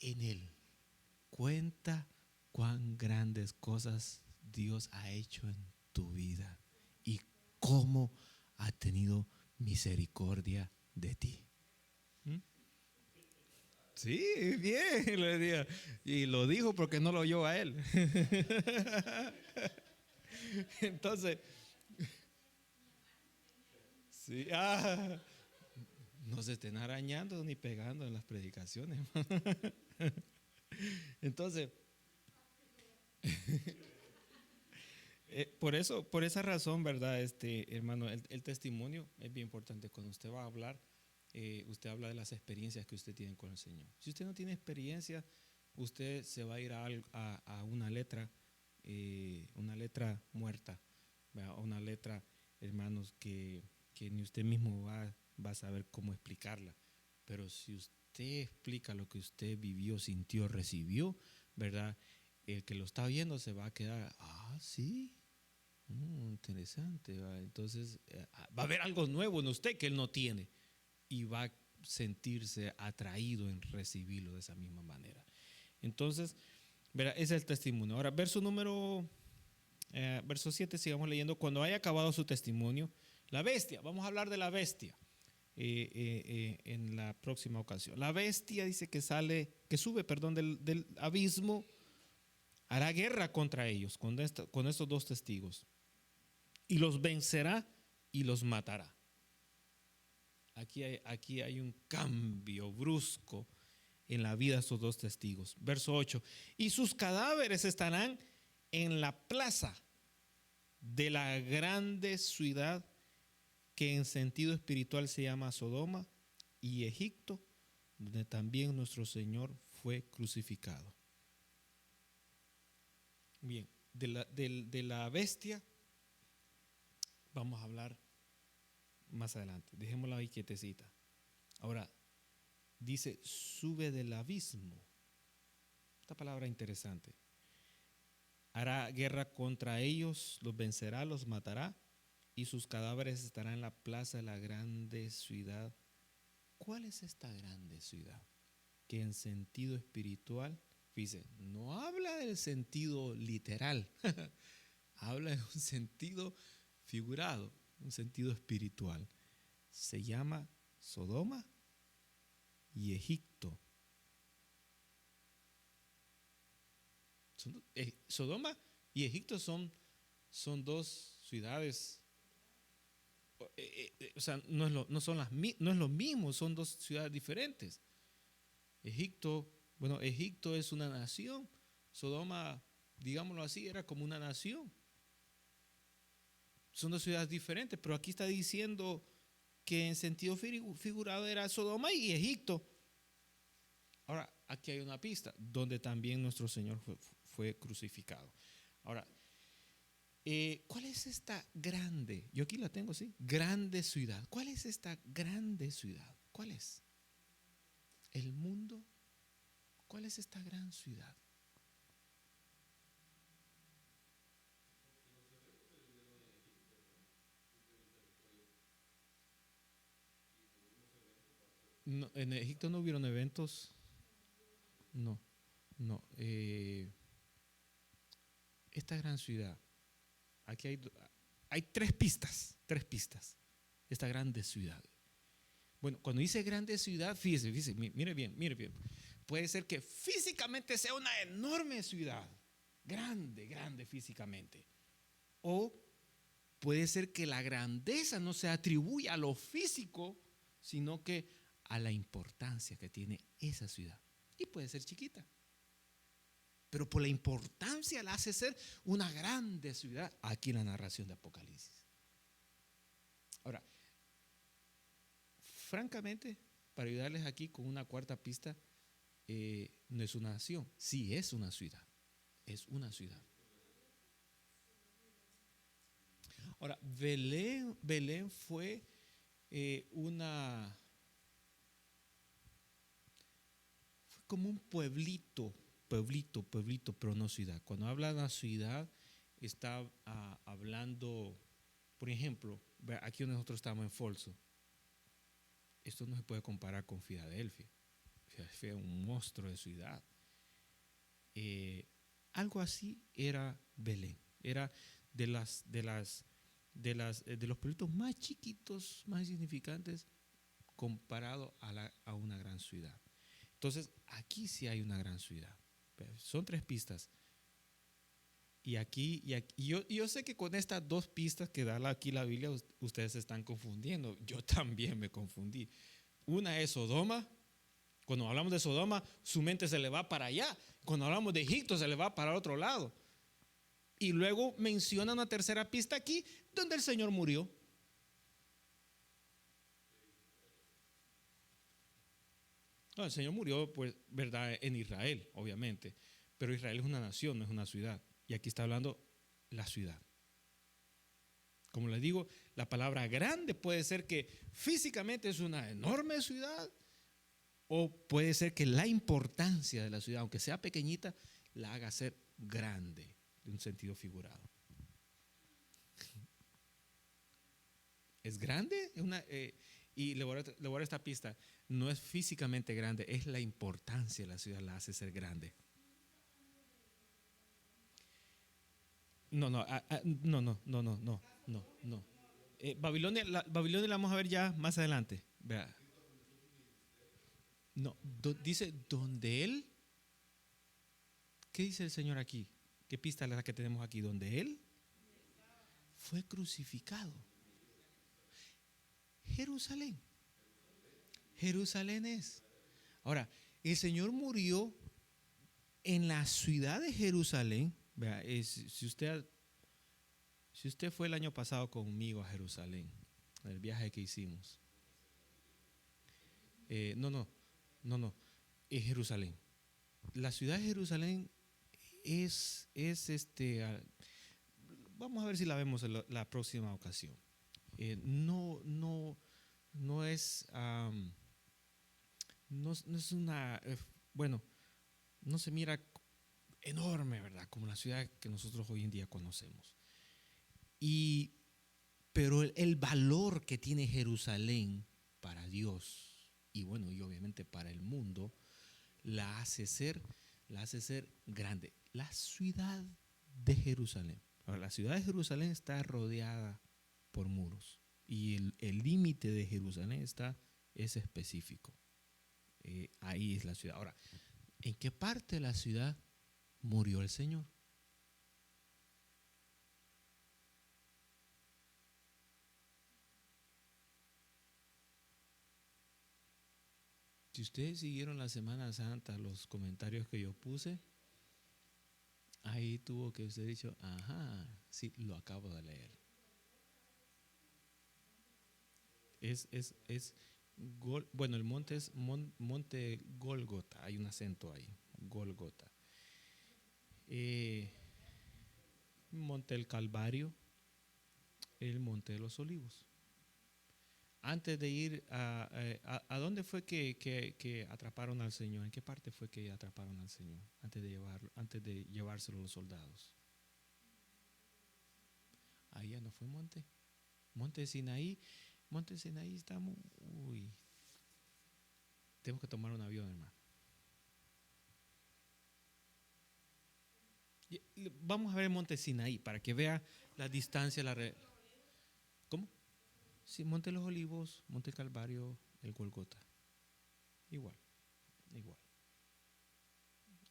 En él cuenta cuán grandes cosas Dios ha hecho en tu vida y cómo ha tenido misericordia de ti. ¿Mm? Sí, bien, le decía. Y lo dijo porque no lo oyó a él. Entonces, sí, no se estén arañando ni pegando en las predicaciones. Entonces, por esa razón, ¿verdad? Hermano, el testimonio es bien importante. Cuando usted va a hablar, usted habla de las experiencias que usted tiene con el Señor. Si usted no tiene experiencia, usted se va a ir a una letra muerta, ¿verdad? Una letra, hermanos, que ni usted mismo va a saber cómo explicarla. Pero si usted explica lo que usted vivió, sintió, recibió, ¿verdad? El que lo está viendo se va a quedar, sí, interesante, ¿va? Entonces va a haber algo nuevo en usted que él no tiene y va a sentirse atraído en recibirlo de esa misma manera. Entonces, ¿verdad? Ese es el testimonio. Ahora, verso 7, sigamos leyendo. Cuando haya acabado su testimonio, la bestia, vamos a hablar de la bestia en la próxima ocasión. La bestia dice que sube, del abismo, hará guerra contra ellos, con estos dos testigos, y los vencerá y los matará. Aquí hay un cambio brusco en la vida de estos dos testigos. Verso 8, y sus cadáveres estarán en la plaza de la grande ciudad que en sentido espiritual se llama Sodoma y Egipto, donde también nuestro Señor fue crucificado. Bien, de la bestia vamos a hablar más adelante. Dejémosla ahí quietecita. Ahora, dice, sube del abismo. Esta palabra interesante. Hará guerra contra ellos, los vencerá, los matará, y sus cadáveres estarán en la plaza de la grande ciudad. ¿Cuál es esta grande ciudad? Que en sentido espiritual, fíjense, no habla del sentido literal, habla de un sentido figurado, un sentido espiritual. Se llama Sodoma y Egipto. Sodoma y Egipto son dos ciudades, o sea, no es lo mismo, son dos ciudades diferentes. Egipto es una nación. Sodoma, digámoslo así, era como una nación. Son dos ciudades diferentes, pero aquí está diciendo que en sentido figurado era Sodoma y Egipto. Ahora, aquí hay una pista donde también nuestro Señor fue crucificado. Ahora, ¿cuál es esta grande? Yo aquí la tengo, sí. Grande ciudad. ¿Cuál es esta grande ciudad? ¿Cuál es? ¿El mundo? ¿Cuál es esta gran ciudad? No, en Egipto no hubieron eventos. No, no. Esta gran ciudad. Aquí hay tres pistas. Esta grande ciudad. Bueno, cuando dice grande ciudad, fíjese, mire bien. Puede ser que físicamente sea una enorme ciudad. Grande físicamente. O puede ser que la grandeza no se atribuye a lo físico, sino que a la importancia que tiene esa ciudad. Y puede ser chiquita, pero por la importancia la hace ser una grande ciudad aquí en la narración de Apocalipsis. Ahora, francamente, para ayudarles aquí con una cuarta pista, no es una nación, sí es una ciudad. Es una ciudad. Ahora, Belén fue fue como un pueblito, pero no ciudad. Cuando habla de una ciudad, está hablando, por ejemplo, aquí donde nosotros estamos en Folsom. Esto no se puede comparar con Filadelfia. Filadelfia es un monstruo de ciudad. Algo así era Belén. Era de los pueblitos más chiquitos, más insignificantes, comparado a una gran ciudad. Entonces, aquí sí hay una gran ciudad. Son tres pistas. Y yo sé que con estas dos pistas que da aquí la Biblia, ustedes se están confundiendo. Yo también me confundí. Una es Sodoma, Cuando hablamos de Sodoma, su mente se le va para allá. Cuando hablamos de Egipto, se le va para otro lado. Y luego menciona una tercera pista aquí, donde el Señor murió. No, el Señor murió, pues, verdad, en Israel, obviamente. Pero Israel es una nación, no es una ciudad. Y aquí está hablando la ciudad. Como les digo, la palabra grande puede ser que físicamente es una enorme ciudad, o puede ser que la importancia de la ciudad, aunque sea pequeñita, la haga ser grande, de un sentido figurado. ¿Es grande? Y le voy a dar esta pista. No es físicamente grande, es la importancia de la ciudad la hace ser grande. No, no, no, no, no, no, no, no, no. Babilonia la vamos a ver ya más adelante. Vea. No, dice donde él. ¿Qué dice el Señor aquí? ¿Qué pista es la que tenemos aquí? Donde él fue crucificado. Jerusalén. Jerusalén es. Ahora, el Señor murió en la ciudad de Jerusalén. Vea, si usted fue el año pasado conmigo a Jerusalén, el viaje que hicimos. No, es Jerusalén. La ciudad de Jerusalén es vamos a ver si la vemos en la próxima ocasión. No es no es una bueno, no se mira enorme, ¿verdad? Como la ciudad que nosotros hoy en día conocemos. Pero el valor que tiene Jerusalén para Dios y bueno, y obviamente para el mundo, la hace ser grande. La ciudad de Jerusalén. Ahora, la ciudad de Jerusalén está rodeada por muros y el límite de Jerusalén es específico. Ahí es la ciudad. Ahora, ¿en qué parte de la ciudad murió el Señor? Si ustedes siguieron la Semana Santa, los comentarios que yo puse, ahí tuvo que usted dicho, ajá, sí, lo acabo de leer. Bueno, el monte es Monte Gólgota, hay un acento ahí, Gólgota. Monte del Calvario, el Monte de los Olivos. Antes de ir ¿a dónde fue que atraparon al Señor? ¿En qué parte fue que atraparon al Señor antes de llevárselo los soldados? Ahí ya no fue Monte Sinaí. Monte Sinaí estamos, tenemos que tomar un avión, hermano. Vamos a ver el Monte Sinaí para que vea la distancia, ¿cómo? Sí, Monte de los Olivos, Monte Calvario, el Golgota. Igual.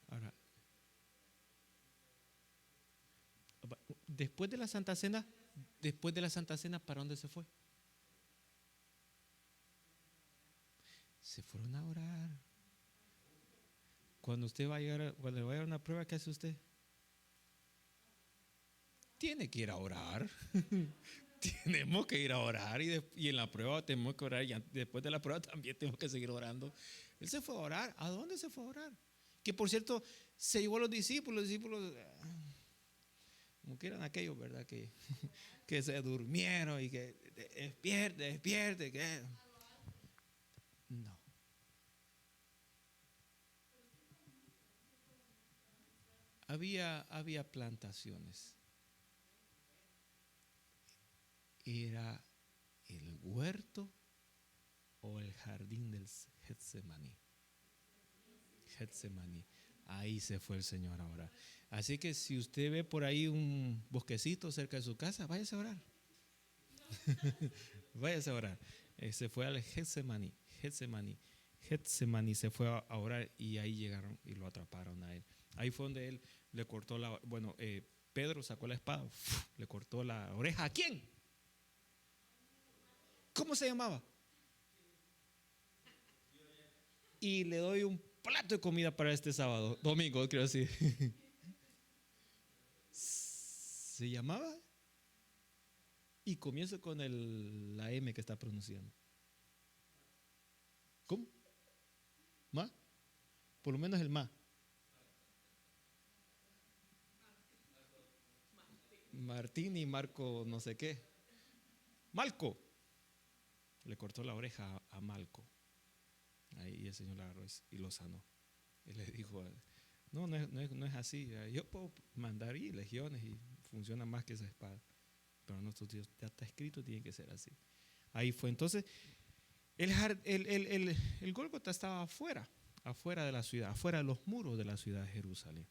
Ahora, después de la Santa Cena, ¿para dónde se fue? Se fueron a orar. Cuando le vaya a una prueba, ¿qué hace usted? Tiene que ir a orar. Tenemos que ir a orar y en la prueba tenemos que orar y después de la prueba también tenemos que seguir orando. Él se fue a orar. ¿A dónde se fue a orar? Que por cierto, se llevó a los discípulos, como que eran aquellos, ¿verdad? Que se durmieron y que despierte, que no. Había plantaciones. Era el huerto o el jardín del Getsemaní. Ahí se fue el Señor ahora. Así que si usted ve por ahí un bosquecito cerca de su casa, váyase a orar. Váyase a orar. Se fue al Getsemaní. Se fue a orar y ahí llegaron y lo atraparon a él. Ahí fue donde él le cortó Pedro sacó la espada, le cortó la oreja. ¿A quién? ¿Cómo se llamaba? y le doy un plato de comida para este sábado, domingo, quiero decir. Se llamaba, y comienzo con la M que está pronunciando. ¿Cómo? ¿Ma? Por lo menos el ma. Martín y Marco no sé qué. Malco. Le cortó la oreja a Malco. Ahí el Señor la agarró y lo sanó. Y le dijo, no es así. Yo puedo mandar y legiones y funciona más que esa espada. Pero nuestro Dios ya está escrito, tiene que ser así. Ahí fue. Entonces, el Gólgota estaba afuera de la ciudad, afuera de los muros de la ciudad de Jerusalén.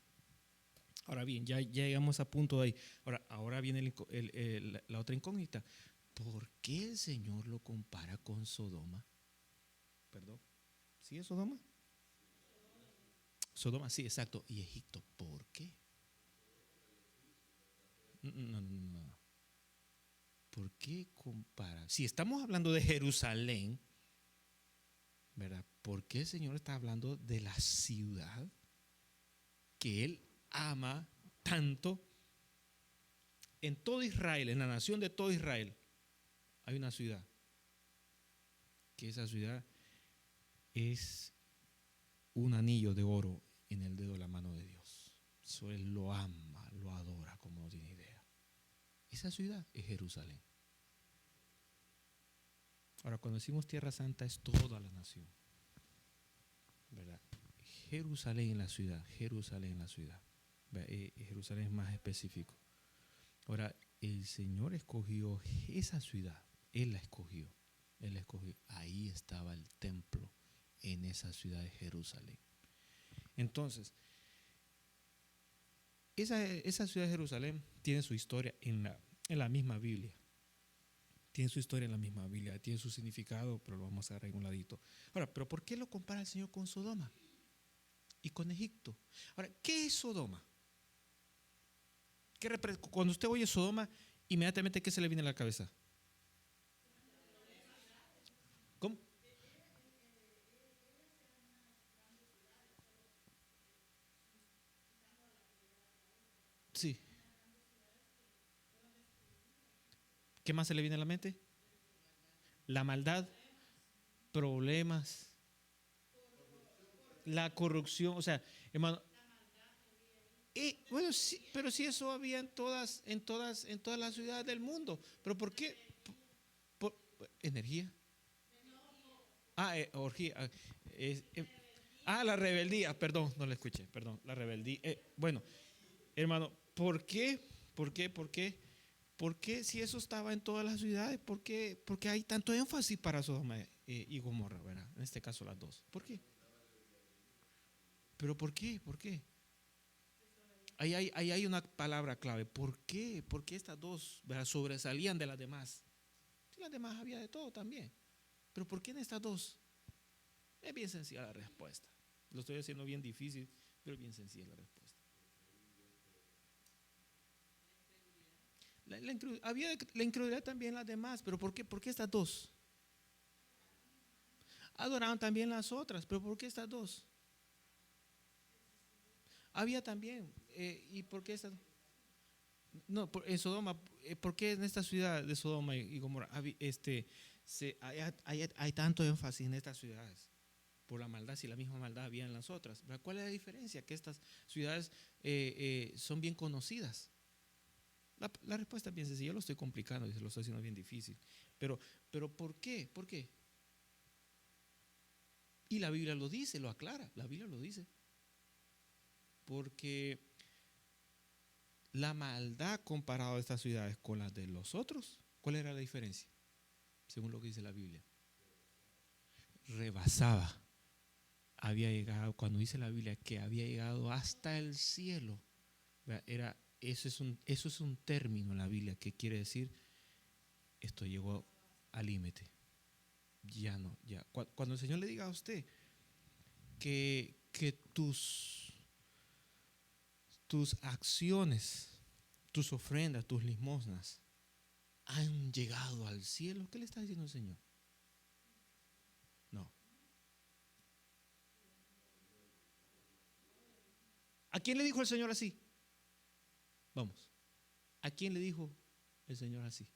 Ahora bien, ya llegamos a punto de ahí. Ahora viene la otra incógnita. ¿Por qué el Señor lo compara con Sodoma? Perdón. ¿Sí es Sodoma? Sodoma, sí, exacto. ¿Y Egipto? ¿Por qué? No. ¿Por qué compara? Si estamos hablando de Jerusalén, ¿verdad? ¿Por qué el Señor está hablando de la ciudad que Él ama tanto? En todo Israel, en la nación de todo Israel, hay una ciudad, que esa ciudad es un anillo de oro en el dedo de la mano de Dios. Eso Él lo ama, lo adora como no tiene idea. Esa ciudad es Jerusalén. Ahora, cuando decimos Tierra Santa es toda la nación, ¿verdad? Jerusalén en la ciudad, Jerusalén en la ciudad. Jerusalén es más específico. Ahora, el Señor escogió esa ciudad, Él la escogió. Ahí estaba el templo, en esa ciudad de Jerusalén. Entonces, esa ciudad de Jerusalén tiene su historia en la misma Biblia. Tiene su historia en la misma Biblia, tiene su significado, pero lo vamos a agarrar en un ladito. Ahora, ¿pero por qué lo compara el Señor con Sodoma y con Egipto? Ahora, ¿qué es Sodoma? Cuando usted oye Sodoma, inmediatamente, ¿qué se le viene a la cabeza? ¿Cómo? Sí. ¿Qué más se le viene a la mente? La maldad, problemas, la corrupción, o sea, hermano, bueno, sí, pero sí eso había en todas las ciudades del mundo. ¿Pero por qué? ¿Energía? Orgía. La rebeldía, perdón, no la escuché, perdón, la rebeldía. Bueno, hermano, ¿por qué? ¿Por qué si eso estaba en todas las ciudades? ¿Por qué hay tanto énfasis para Sodoma y Gomorra, ¿verdad? En este caso las dos. ¿Por qué? ¿Pero por qué? ¿Por qué? Ahí hay una palabra clave. ¿Por qué? ¿Por qué estas dos, ¿verdad?, sobresalían de las demás? Si las demás había de todo también. ¿Pero por qué en estas dos? Es bien sencilla la respuesta. Lo estoy haciendo bien difícil, pero bien sencilla la respuesta. Había la incredulidad también en las demás, pero ¿por qué? ¿Por qué estas dos? Adoraban también las otras, pero ¿por qué estas dos? Había también, ¿y por qué estas? No, en Sodoma, ¿por qué en esta ciudad de Sodoma y Gomorra hay tanto énfasis en estas ciudades? Por la maldad, si la misma maldad había en las otras. ¿Cuál es la diferencia? Que estas ciudades son bien conocidas. La respuesta es bien sencilla. Yo lo estoy complicando y se lo estoy haciendo bien difícil. Pero ¿por qué? ¿Por qué? Y la Biblia lo dice, lo aclara. La Biblia lo dice. Porque la maldad comparada a estas ciudades con las de los otros, ¿cuál era la diferencia? Según lo que dice la Biblia. Rebasaba. Había llegado, cuando dice la Biblia que había llegado hasta el cielo, eso es un término en la Biblia que quiere decir esto llegó al límite. Ya no, ya. Cuando el Señor le diga a usted que tus acciones, tus ofrendas, tus limosnas han llegado al cielo, ¿qué le está diciendo el Señor? No. ¿A quién le dijo el Señor así? Vamos. ¿A quién le dijo el Señor así?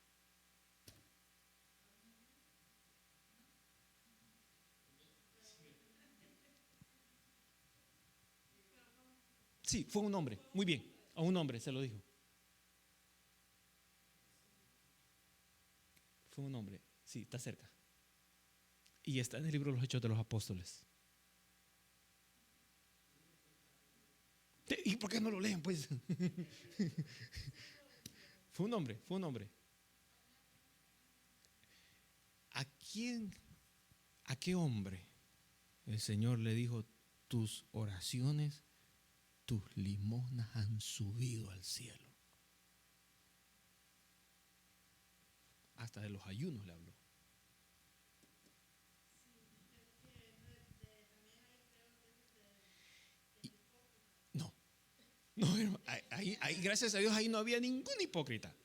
Sí, fue un hombre. Muy bien. A un hombre se lo dijo. Fue un hombre. Sí, está cerca. Y está en el libro de los Hechos de los Apóstoles. ¿Y por qué no lo leen, pues? Fue un hombre, fue un hombre. ¿A quién, a qué hombre el Señor le dijo: tus oraciones, tus limosnas han subido al cielo? Hasta de los ayunos le habló. Y, no, no, ahí, gracias a Dios, ahí no había ningún hipócrita.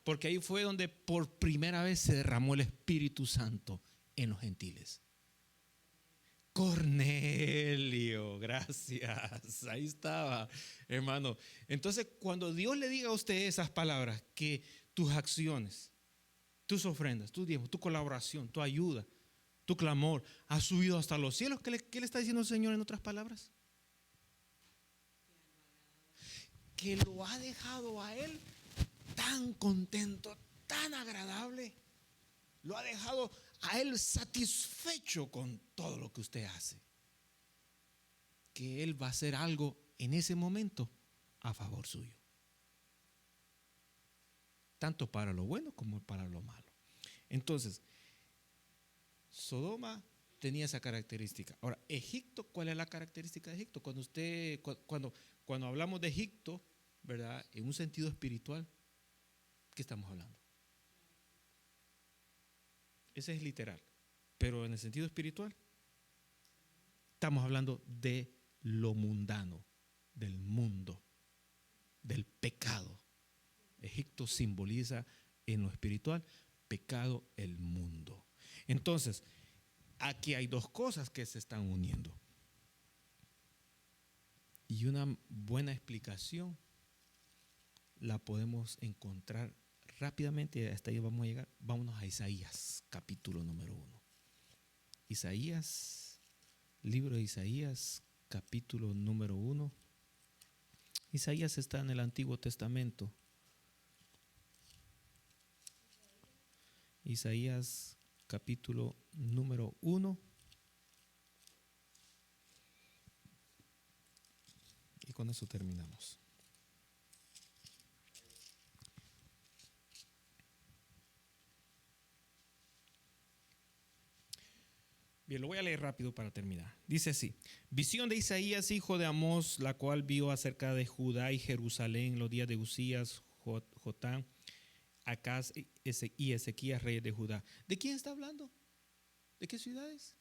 Porque ahí fue donde por primera vez se derramó el Espíritu Santo en los gentiles. Cornelio, gracias. Ahí estaba, hermano. Entonces, cuando Dios le diga a usted esas palabras, que tus acciones, tus ofrendas, tus diezmos, tu colaboración, tu ayuda, tu clamor ha subido hasta los cielos, ¿qué le está diciendo el Señor en otras palabras? Que lo ha dejado a Él tan contento, tan agradable. Lo ha dejado a Él satisfecho con todo lo que usted hace. Que Él va a hacer algo en ese momento a favor suyo. Tanto para lo bueno como para lo malo. Entonces, Sodoma tenía esa característica. Ahora, Egipto, ¿cuál es la característica de Egipto? Cuando hablamos de Egipto, ¿verdad? En un sentido espiritual, ¿qué estamos hablando? Ese es literal. Pero en el sentido espiritual, estamos hablando de lo mundano, del mundo, del pecado. Egipto simboliza en lo espiritual pecado, el mundo. Entonces, aquí hay dos cosas que se están uniendo. Y una buena explicación la podemos encontrar rápidamente, hasta ahí vamos a llegar. Vámonos a Isaías, capítulo número 1. Isaías, libro de Isaías, capítulo número 1. Isaías está en el Antiguo Testamento. Isaías, capítulo número 1. Y con eso terminamos. Bien, lo voy a leer rápido para terminar. Dice así: visión de Isaías, hijo de Amós, la cual vio acerca de Judá y Jerusalén en los días de Usías, Jotán, Acaz y Ezequías, reyes de Judá. ¿De quién está hablando? ¿De qué ciudades?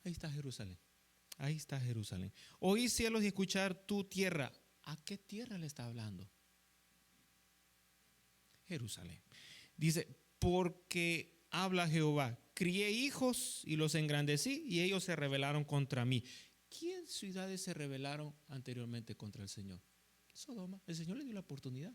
Ahí está Jerusalén. Ahí está Jerusalén. Oí cielos y escuchar tu tierra. ¿A qué tierra le está hablando? Jerusalén. Dice: porque habla Jehová, crié hijos y los engrandecí y ellos se rebelaron contra mí. ¿Quién ciudades se rebelaron anteriormente contra el Señor? Sodoma. El Señor le dio la oportunidad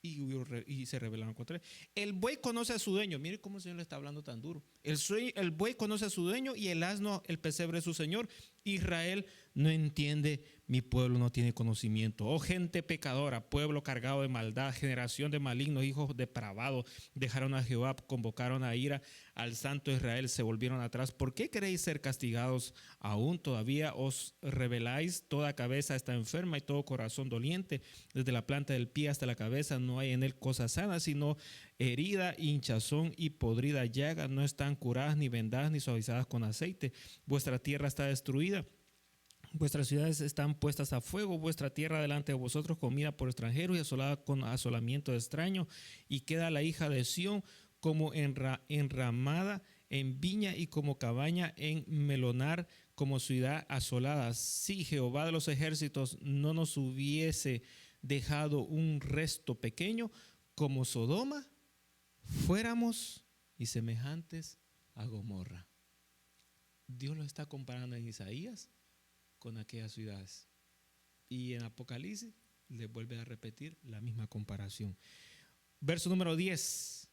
y se rebelaron contra él. El buey conoce a su dueño. Mire cómo el Señor le está hablando tan duro. El buey conoce a su dueño y el asno el pesebre de su Señor. Israel no entiende, mi pueblo no tiene conocimiento. Oh gente pecadora, pueblo cargado de maldad, generación de malignos, hijos depravados, dejaron a Jehová, convocaron a ira al santo Israel, se volvieron atrás. ¿Por qué queréis ser castigados? Aún todavía os rebeláis. Toda cabeza está enferma y todo corazón doliente. Desde la planta del pie hasta la cabeza no hay en él cosa sana, sino herida, hinchazón y podrida llaga. No están curadas, ni vendadas, ni suavizadas con aceite. Vuestra tierra está destruida. Vuestras ciudades están puestas a fuego, vuestra tierra delante de vosotros comida por extranjeros y asolada con asolamiento de extraños. Y queda la hija de Sión como enramada en viña y como cabaña en melonar, como ciudad asolada. Si Jehová de los ejércitos no nos hubiese dejado un resto pequeño, como Sodoma, fuéramos y semejantes a Gomorra. Dios lo está comparando en Isaías con aquellas ciudades. Y en Apocalipsis le vuelve a repetir la misma comparación. Verso número 10.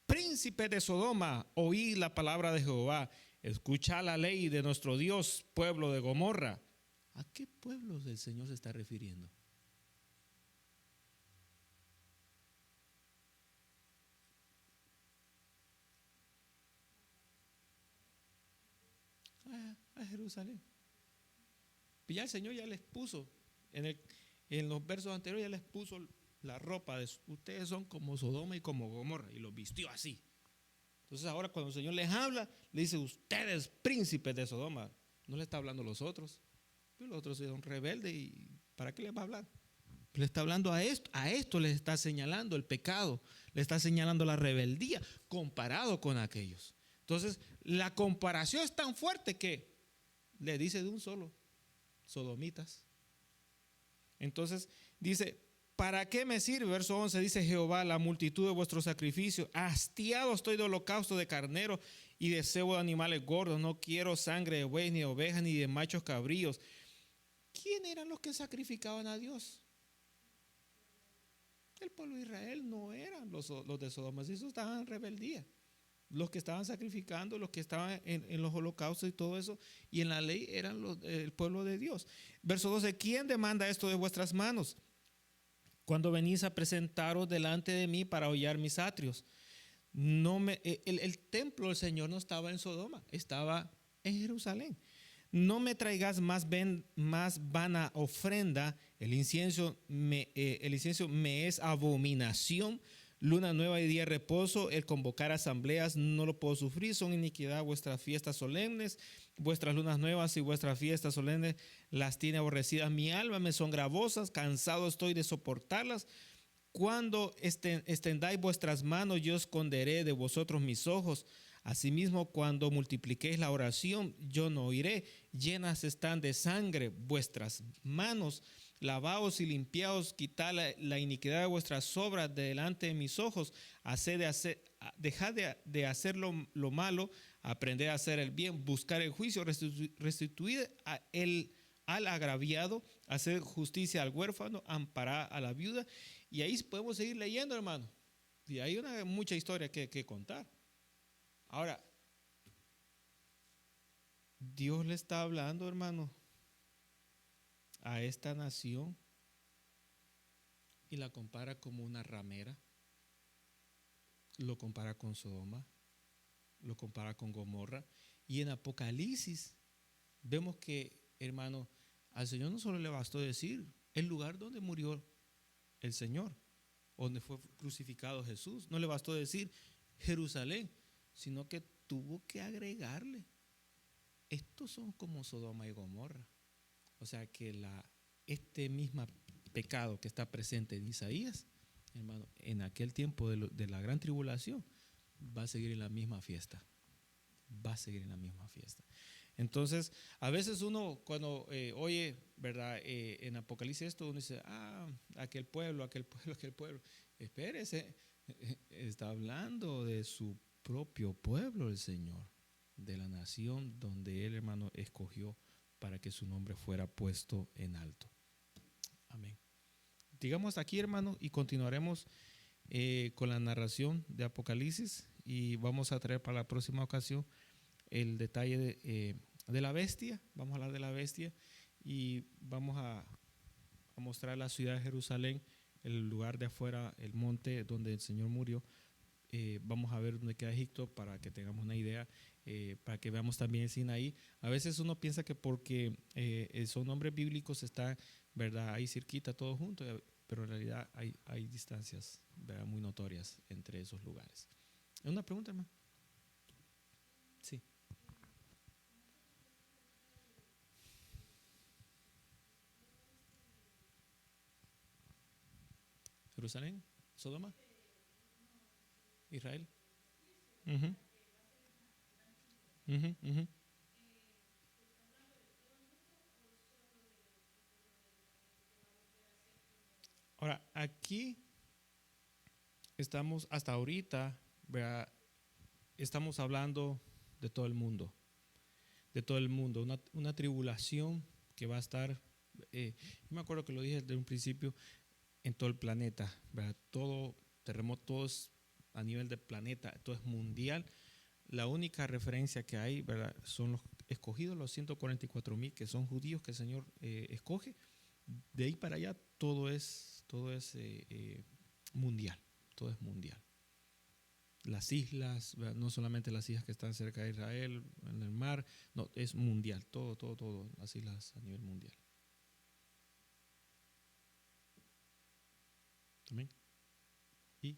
Príncipe de Sodoma, oí la palabra de Jehová, escuchad la ley de nuestro Dios, pueblo de Gomorra. ¿A qué pueblos el Señor se está refiriendo? A Jerusalén. Y ya el Señor ya les puso, en los versos anteriores ya les puso la ropa de ustedes son como Sodoma y como Gomorra, y los vistió así. Entonces ahora cuando el Señor les habla, le dice, ustedes príncipes de Sodoma. No le está hablando a los otros. Los otros son rebeldes y ¿para qué les va a hablar? Le está hablando a esto les está señalando el pecado, le está señalando la rebeldía comparado con aquellos. Entonces la comparación es tan fuerte que le dice de un solo, sodomitas. Entonces dice, ¿para qué me sirve? Verso 11 dice Jehová, la multitud de vuestros sacrificios. Hastiado estoy de holocausto de carnero y de cebo de animales gordos. No quiero sangre de buey, ni de ovejas, ni de machos cabríos. ¿Quién eran los que sacrificaban a Dios? El pueblo de Israel, no eran los de Sodoma. Esos estaban en rebeldía. Los que estaban sacrificando, los que estaban en los holocaustos y todo eso, y en la ley eran el pueblo de Dios. Verso 12, ¿quién demanda esto de vuestras manos? Cuando venís a presentaros delante de mí para hollar mis atrios. El templo del Señor no estaba en Sodoma, estaba en Jerusalén. No me traigas más vana ofrenda, el incienso me es abominación. Luna nueva y día de reposo, el convocar asambleas no lo puedo sufrir, son iniquidad vuestras fiestas solemnes, vuestras lunas nuevas y vuestras fiestas solemnes las tiene aborrecidas mi alma, me son gravosas, cansado estoy de soportarlas. Cuando extendáis vuestras manos, yo esconderé de vosotros mis ojos. Asimismo, cuando multipliquéis la oración, yo no oiré. Llenas están de sangre vuestras manos. Lavaos y limpiaos, quitad la iniquidad de vuestras obras de delante de mis ojos. Dejad de hacer lo malo, aprended a hacer el bien, buscar el juicio, restituid al agraviado, hacer justicia al huérfano, amparar a la viuda. Y ahí podemos seguir leyendo, hermano. Y hay mucha historia que contar. Ahora, Dios le está hablando, hermano, a esta nación y la compara como una ramera, lo compara con Sodoma, lo compara con Gomorra. Y en Apocalipsis vemos que, hermano, al Señor no solo le bastó decir el lugar donde murió el Señor, donde fue crucificado Jesús, no le bastó decir Jerusalén, sino que tuvo que agregarle, estos son como Sodoma y Gomorra. O sea que este mismo pecado que está presente en Isaías, hermano, en aquel tiempo de la gran tribulación, va a seguir en la misma fiesta. Va a seguir en la misma fiesta. Entonces, a veces uno cuando oye, ¿verdad? En Apocalipsis esto, uno dice, aquel pueblo. Espérese, está hablando de su propio pueblo el Señor, de la nación donde Él, hermano, escogió para que su nombre fuera puesto en alto. Amén. Digamos aquí, hermano, y continuaremos con la narración de Apocalipsis y vamos a traer para la próxima ocasión el detalle de la bestia. Vamos a hablar de la bestia y vamos a mostrar la ciudad de Jerusalén, el lugar de afuera, el monte donde el Señor murió. Vamos a ver dónde queda Egipto para que tengamos una idea, para que veamos también Sinaí. A veces uno piensa que porque son nombres bíblicos están, ¿verdad?, ahí cerquita todos juntos, pero en realidad hay distancias, ¿verdad?, muy notorias entre esos lugares. ¿Una pregunta, hermano? Sí. Jerusalén, Sodoma, Israel. Uh-huh. Uh-huh, uh-huh. Ahora, aquí estamos hasta ahorita, ¿verdad?, estamos hablando de todo el mundo, una tribulación que va a estar Yo me acuerdo que lo dije desde un principio, en todo el planeta, ¿verdad? Todo terremoto, todo es a nivel del planeta, todo es mundial. La única referencia que hay, ¿verdad? Son los escogidos, los 144,000 que son judíos que el Señor escoge. De ahí para allá todo es mundial, todo es mundial. Las islas, ¿verdad? No solamente las islas que están cerca de Israel, en el mar, no, es mundial, todo, las islas a nivel mundial. Amén. Y